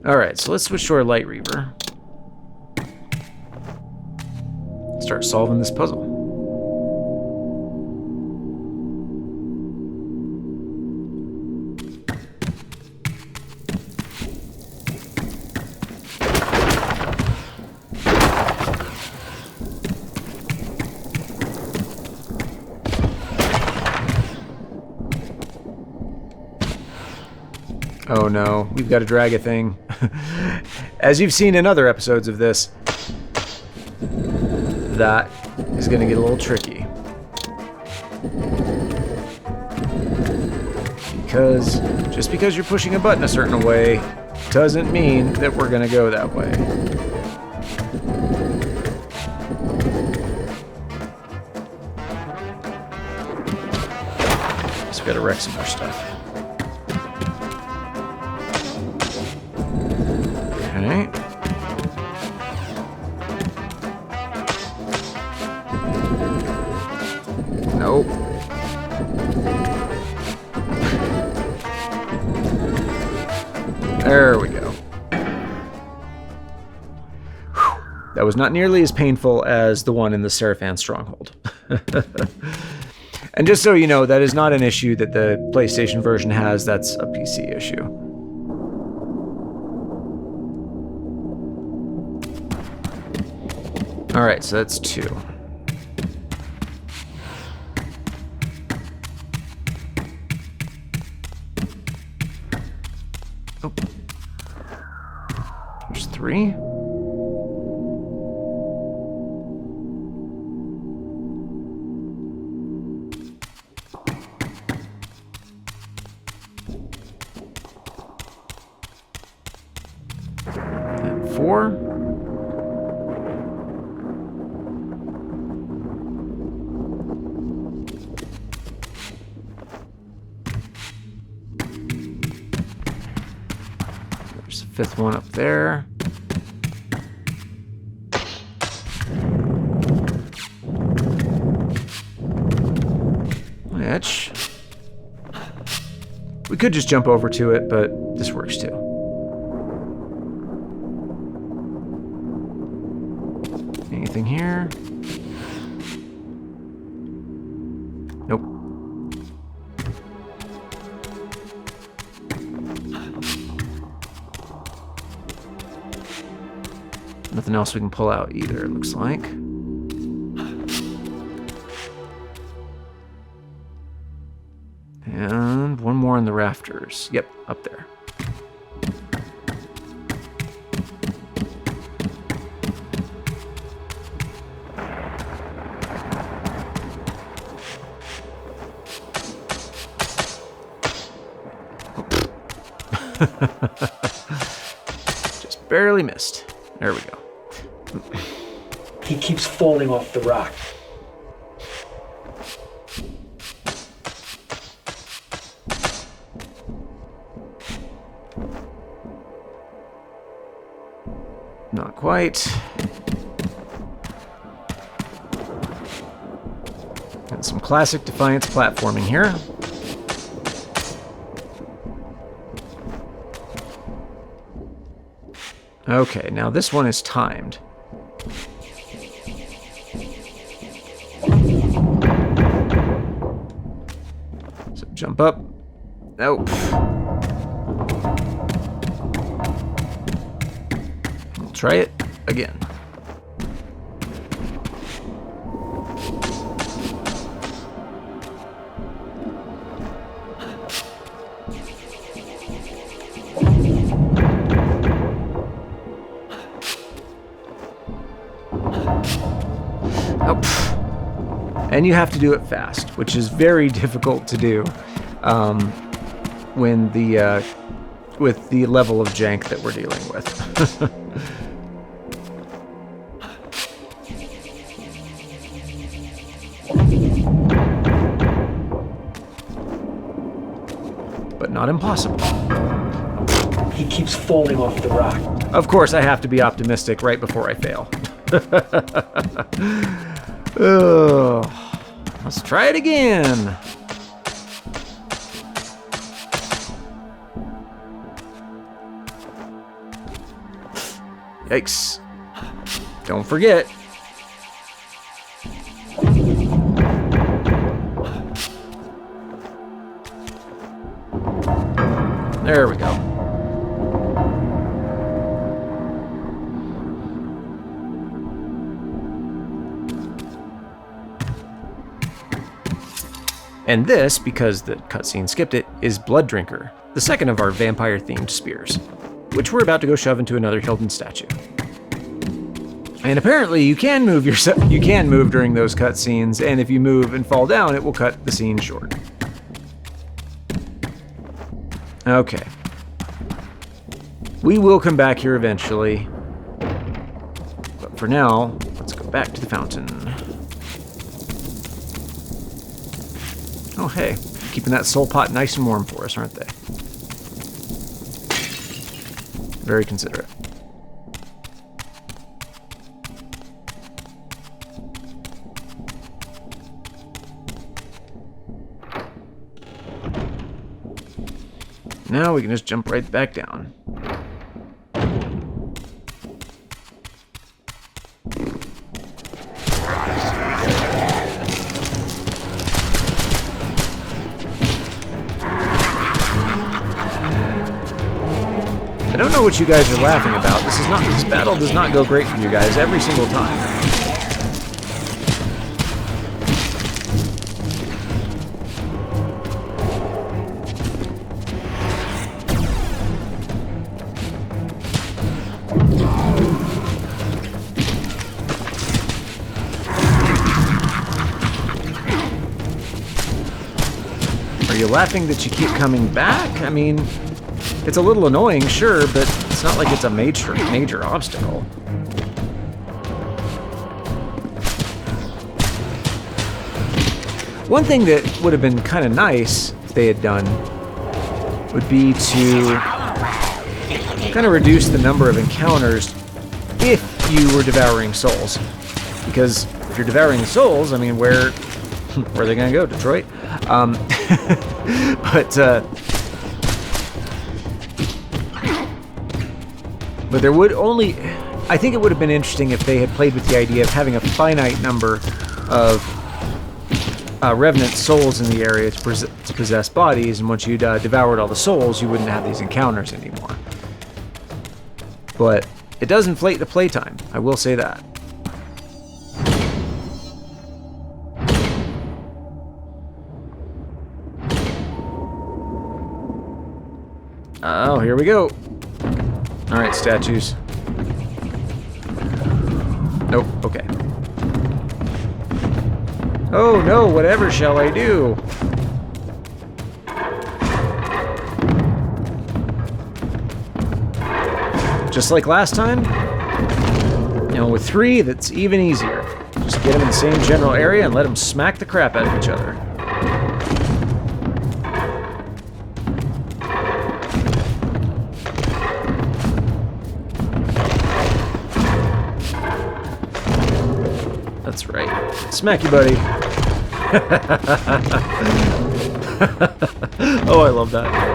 Speaker 1: Alright, so let's switch to our Light Reaver. Start solving this puzzle. Oh no, we've got to drag a thing. As you've seen in other episodes of this, that is going to get a little tricky. Because just because you're pushing a button a certain way doesn't mean that we're going to go that way. So we've got to wreck some more stuff. Okay. Nope. There That was not nearly as painful as the one in the Seraphan Stronghold. And just so you know, that is not an issue that the PlayStation version has. That's a PC issue. Alright, so that's 2. Oh. There's 3. And 4. There's a 5th one up there. Which we could just jump over to it, but this works too. Anything here? Nope. Nothing else we can pull out either, it looks like. And one more in the rafters. Yep, up there. Just barely missed. There we go.
Speaker 3: He keeps falling off the rock.
Speaker 1: Not quite. And some classic Defiance platforming here. Okay, now this one is timed. So jump up. Nope. We'll try it again. And you have to do it fast, which is very difficult to do when with the level of jank that we're dealing with. But not impossible.
Speaker 3: He keeps falling off the rock.
Speaker 1: Of course, I have to be optimistic right before I fail. Ugh. Let's try it again. Yikes. Don't forget. There we go. And this, because the cutscene skipped it, is Blood Drinker, the second of our vampire-themed spears, which we're about to go shove into another Hilden statue. And apparently you can move during those cutscenes, and if you move and fall down, it will cut the scene short. Okay. We will come back here eventually. But for now, let's go back to the fountain. Oh, hey, keeping that soul pot nice and warm for us, aren't they? Very considerate. Now we can just jump right back down. I don't know what you guys are laughing about. This battle does not go great for you guys every single time. Are you laughing that you keep coming back? I mean, it's a little annoying, sure, but it's not like it's a major obstacle. One thing that would have been kind of nice if they had done would be to kind of reduce the number of encounters if you were devouring souls. Because if you're devouring souls, I mean, where are they going to go? Detroit? But there would only... I think it would have been interesting if they had played with the idea of having a finite number of revenant souls in the area to possess bodies, and once you'd devoured all the souls, you wouldn't have these encounters anymore. But it does inflate the playtime, I will say that. Oh, here we go. Alright, statues. Nope, okay. Oh no, whatever shall I do? Just like last time, you know, with 3, that's even easier. Just get them in the same general area and let them smack the crap out of each other. That's right. Smack you, buddy. Oh, I love that.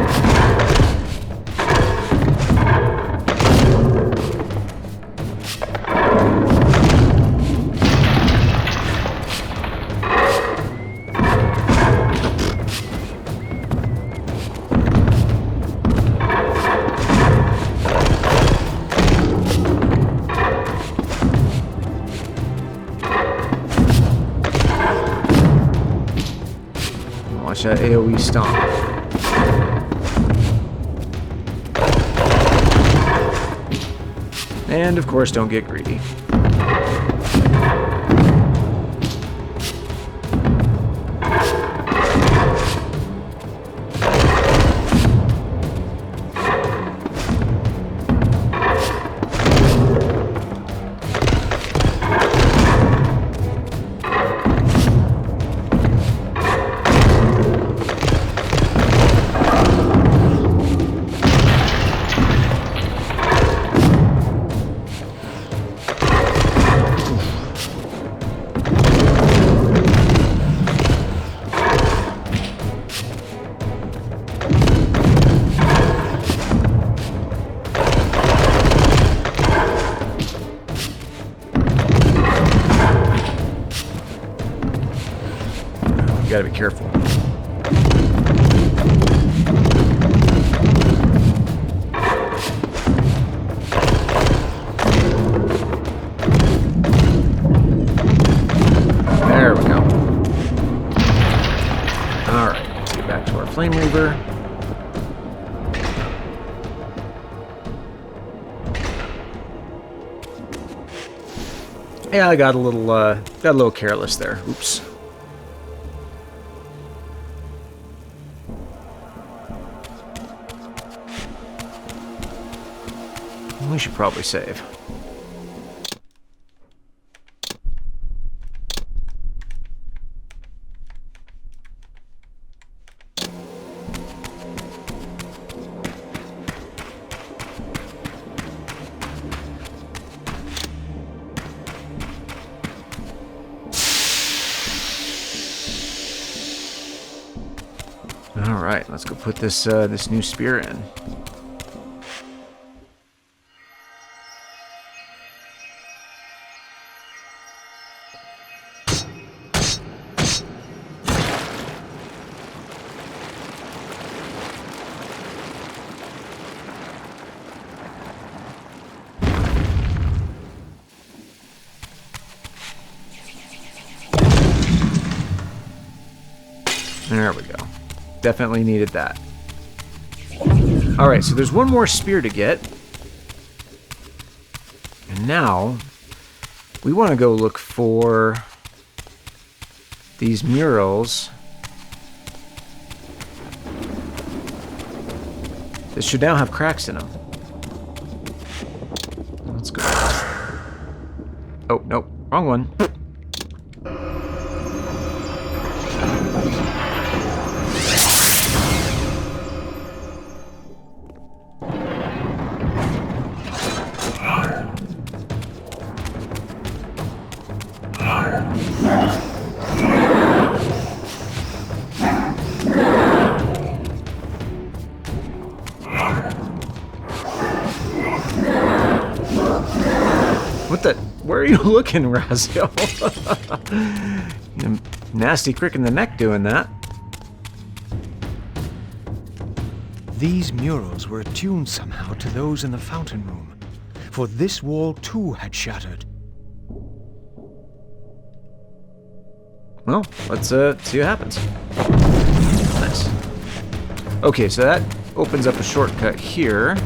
Speaker 1: Watch that AoE stomp. And of course, don't get greedy. You gotta be careful. There we go. Alright, let's get back to our Flame Reaver. Yeah, I got a little careless there. Oops. We should probably save. All right, let's go put this this new spear in. There we go. Definitely needed that. Alright, so there's one more spear to get. And now, we want to go look for these murals. This should now have cracks in them. Let's go. Oh, nope. Wrong one. What the? Where are you looking, Raziel? Nasty crick in the neck doing that.
Speaker 3: These murals were attuned somehow to those in the fountain room, for this wall too had shattered.
Speaker 1: Well, let's see what happens. Nice. Okay, so that opens up a shortcut here.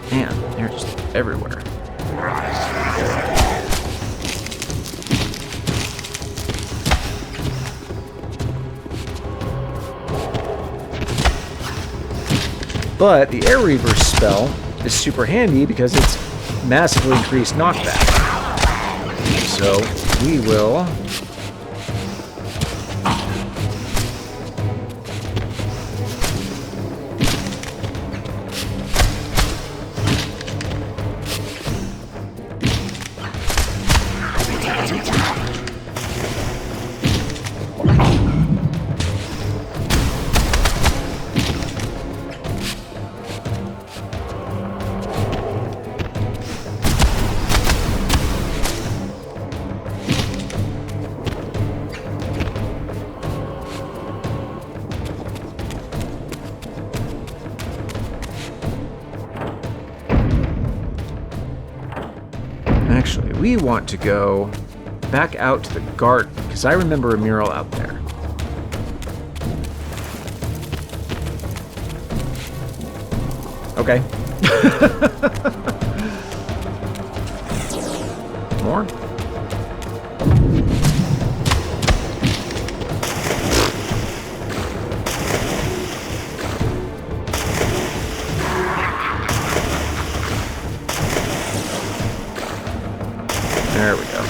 Speaker 1: Man, they're just everywhere. But the air reverse spell is super handy because it's massively increased knockback. So we will actually, we want to go back out to the garden, because I remember a mural out there. Okay. More? There we go.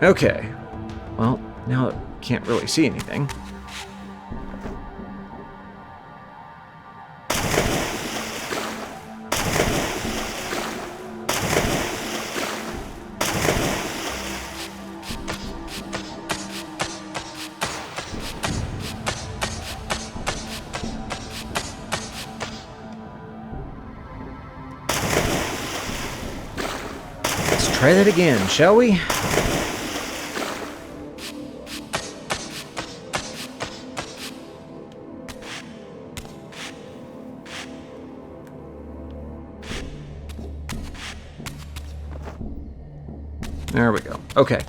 Speaker 1: Okay. Well, now I can't really see anything. Let's try that again, shall we? There we go. Okay.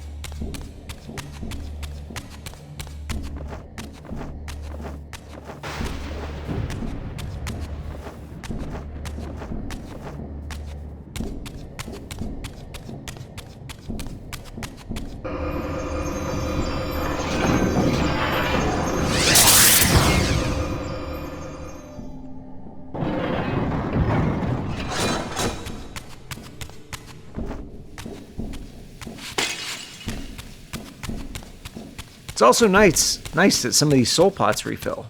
Speaker 1: It's also nice that some of these soul pots refill.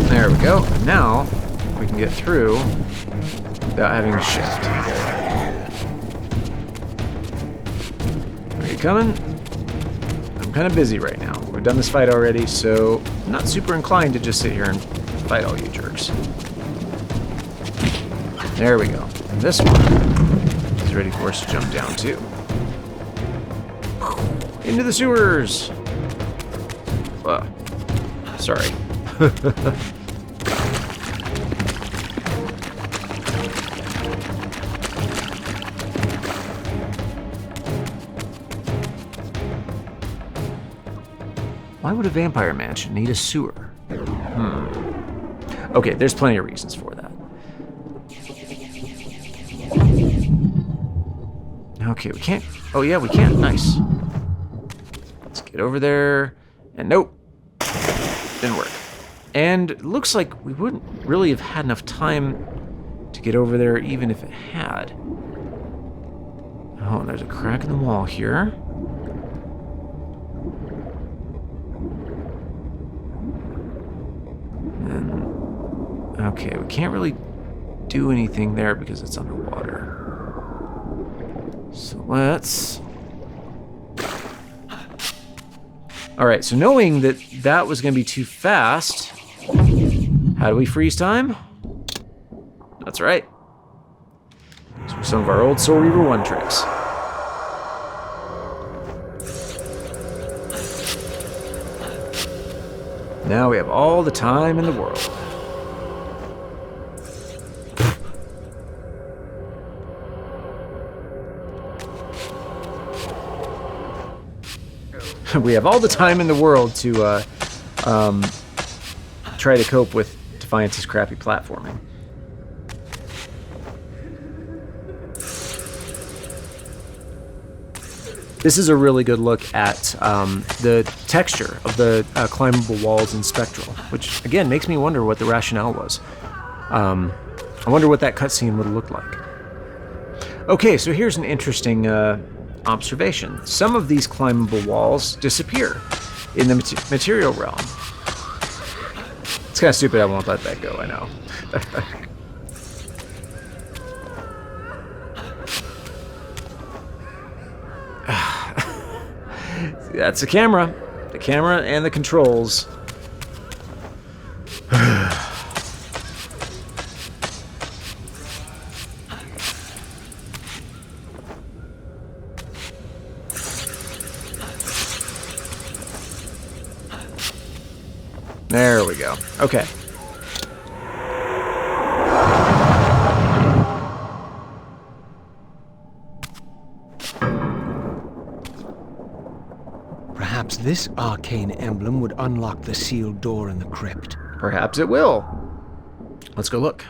Speaker 1: There we go. And now we can get through without having to shift. Are you coming? I'm kind of busy right now. We've done this fight already, so I'm not super inclined to just sit here and fight all you jerks. There we go. And this one is ready for us to jump down too. Into the sewers! Sorry. Why would a vampire mansion need a sewer? Okay, there's plenty of reasons for that. Okay, we can't. Oh yeah, we can. Nice. Let's get over there. And nope. Didn't work. And it looks like we wouldn't really have had enough time to get over there even if it had. Oh, and there's a crack in the wall here. And, okay, we can't really do anything there because it's underwater. So let's... Alright, so knowing that that was going to be too fast, how do we freeze time? That's right. These were some of our old Soul Reaver 1 tricks. Now we have all the time in the world. We have all the time in the world to try to cope with Defiance's crappy platforming. This is a really good look at the texture of the climbable walls in Spectral, which, again, makes me wonder what the rationale was. I wonder what that cutscene would have looked like. Okay, so here's an interesting observation. Some of these climbable walls disappear in the material realm. It's kind of stupid, I won't let that go, I know. That's the camera. The camera and the controls. There we go. Okay.
Speaker 3: Perhaps this arcane emblem would unlock the sealed door in the crypt.
Speaker 1: Perhaps it will. Let's go look.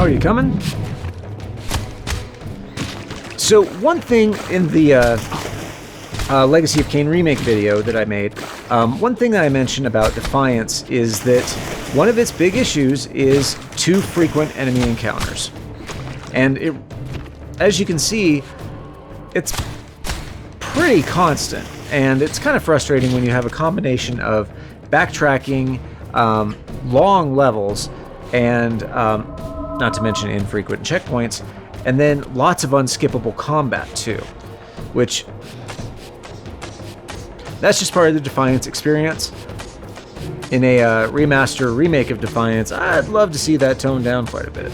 Speaker 1: are you coming? So one thing in the Legacy of Kain remake video that I made, one thing that I mentioned about Defiance is that one of its big issues is too frequent enemy encounters. And it, as you can see, it's pretty constant. And it's kind of frustrating when you have a combination of backtracking, long levels, and not to mention infrequent checkpoints, and then lots of unskippable combat too, which that's just part of the Defiance experience. In a remaster remake of Defiance, I'd love to see that toned down quite a bit.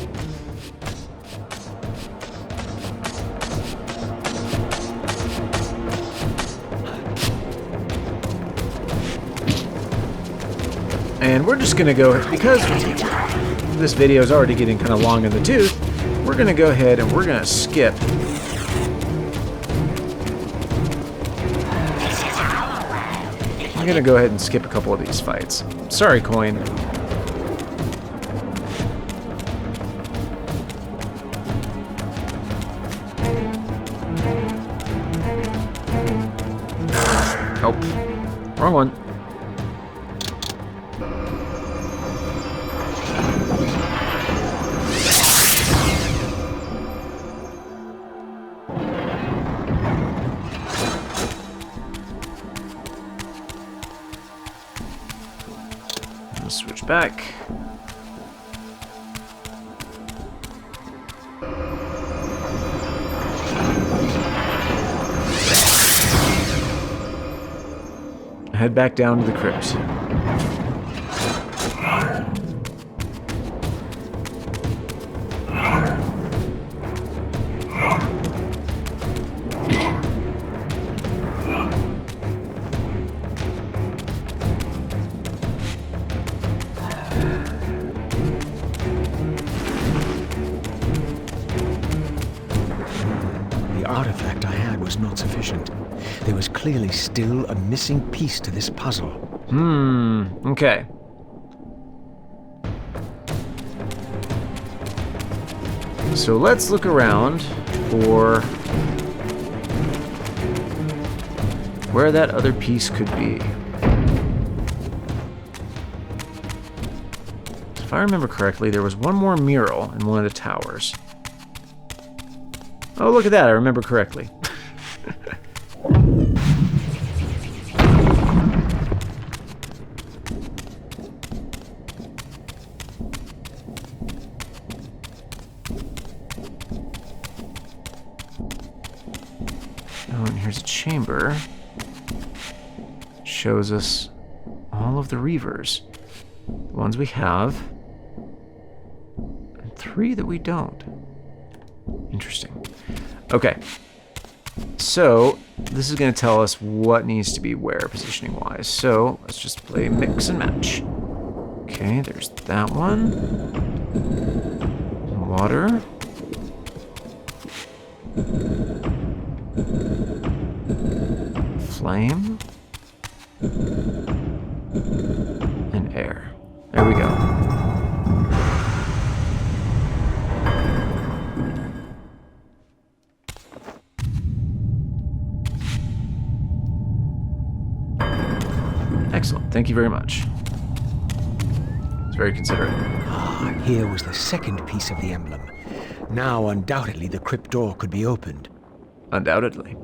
Speaker 1: And we're just gonna go, because this video is already getting kind of long in the tooth, we're gonna go ahead and we're gonna skip. I'm gonna go ahead and skip a couple of these fights. Sorry, Coin. Oh, wrong one. Switch back. Head back down to the crypt.
Speaker 3: Artifact I had was not sufficient. There was clearly still a missing piece to this puzzle.
Speaker 1: Okay. So let's look around for where that other piece could be. If I remember correctly, there was one more mural in one of the towers. Oh, look at that, I remember correctly. Oh, and here's a chamber. Shows us all of the reavers. The ones we have, and 3 that we don't. Interesting. Okay, so this is going to tell us what needs to be where positioning wise. So let's just play mix and match. Okay, there's that one. Water. Flame. And air. There we go. Excellent. Thank you very much. It's very considerate.
Speaker 3: Ah, here was the second piece of the emblem. Now, undoubtedly, the crypt door could be opened.
Speaker 1: Undoubtedly.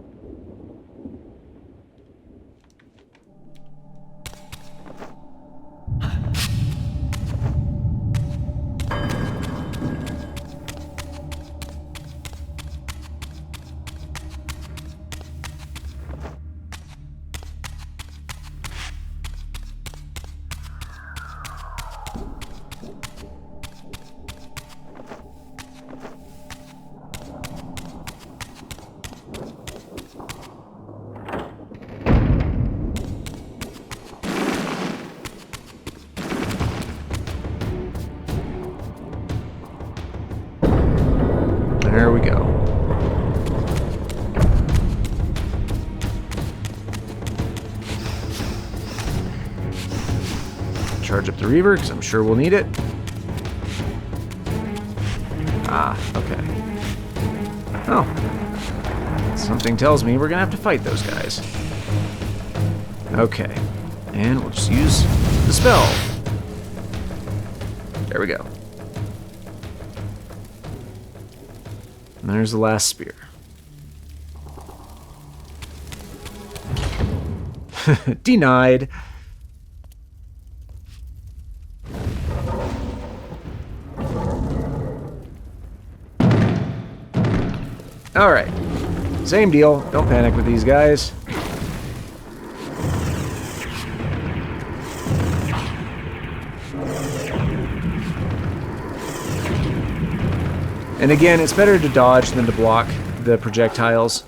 Speaker 1: There we go. Charge up the reaver, because I'm sure we'll need it. Okay. Oh. Something tells me we're gonna have to fight those guys. Okay. And we'll just use the spell. There we go. And there's the last spear. Denied. Alright. Same deal. Don't panic with these guys. And again, it's better to dodge than to block the projectiles.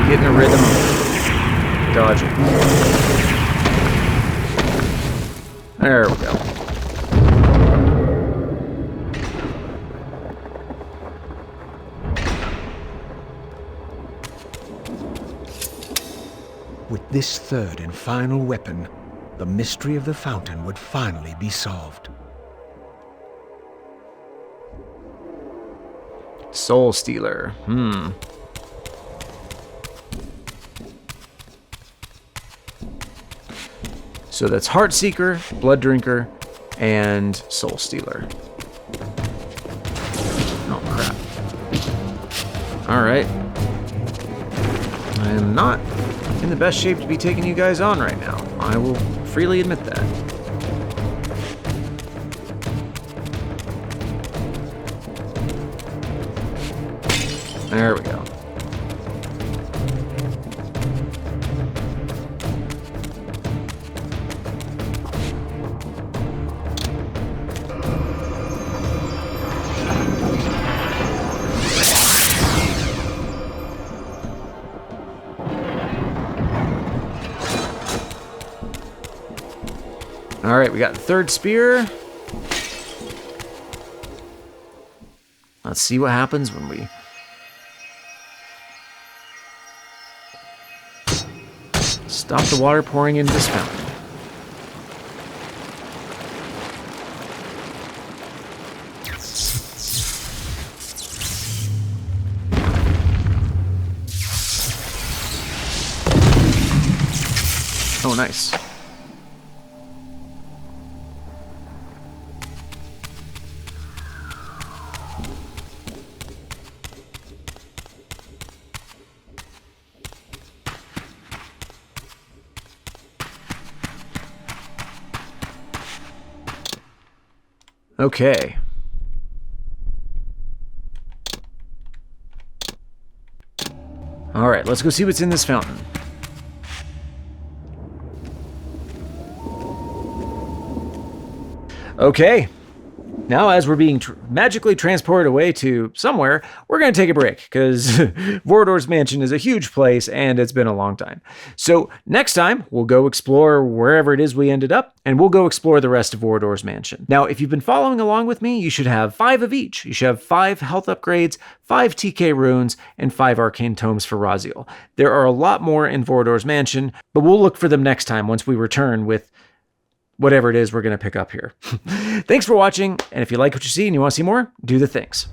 Speaker 1: Getting a rhythm of dodging. There we go.
Speaker 3: With this third and final weapon, the mystery of the fountain would finally be solved.
Speaker 1: Soul Stealer. So that's Heart Seeker, Blood Drinker, and Soul Stealer. Oh, crap. Alright. I am not in the best shape to be taking you guys on right now. I will freely admit that. There we go. Alright, we got the third spear. Let's see what happens when we... stop the water pouring into this fountain. Oh, nice. Okay. Alright, let's go see what's in this fountain. Okay. Now, as we're being magically transported away to somewhere, we're going to take a break, because Vorador's mansion is a huge place, and it's been a long time. So next time, we'll go explore wherever it is we ended up, and we'll go explore the rest of Vorador's mansion. Now, if you've been following along with me, you should have 5 of each. You should have 5 health upgrades, 5 TK runes, and 5 arcane tomes for Raziel. There are a lot more in Vorador's mansion, but we'll look for them next time once we return with whatever it is we're going to pick up here. Thanks for watching, and if you like what you see and you want to see more, do the things.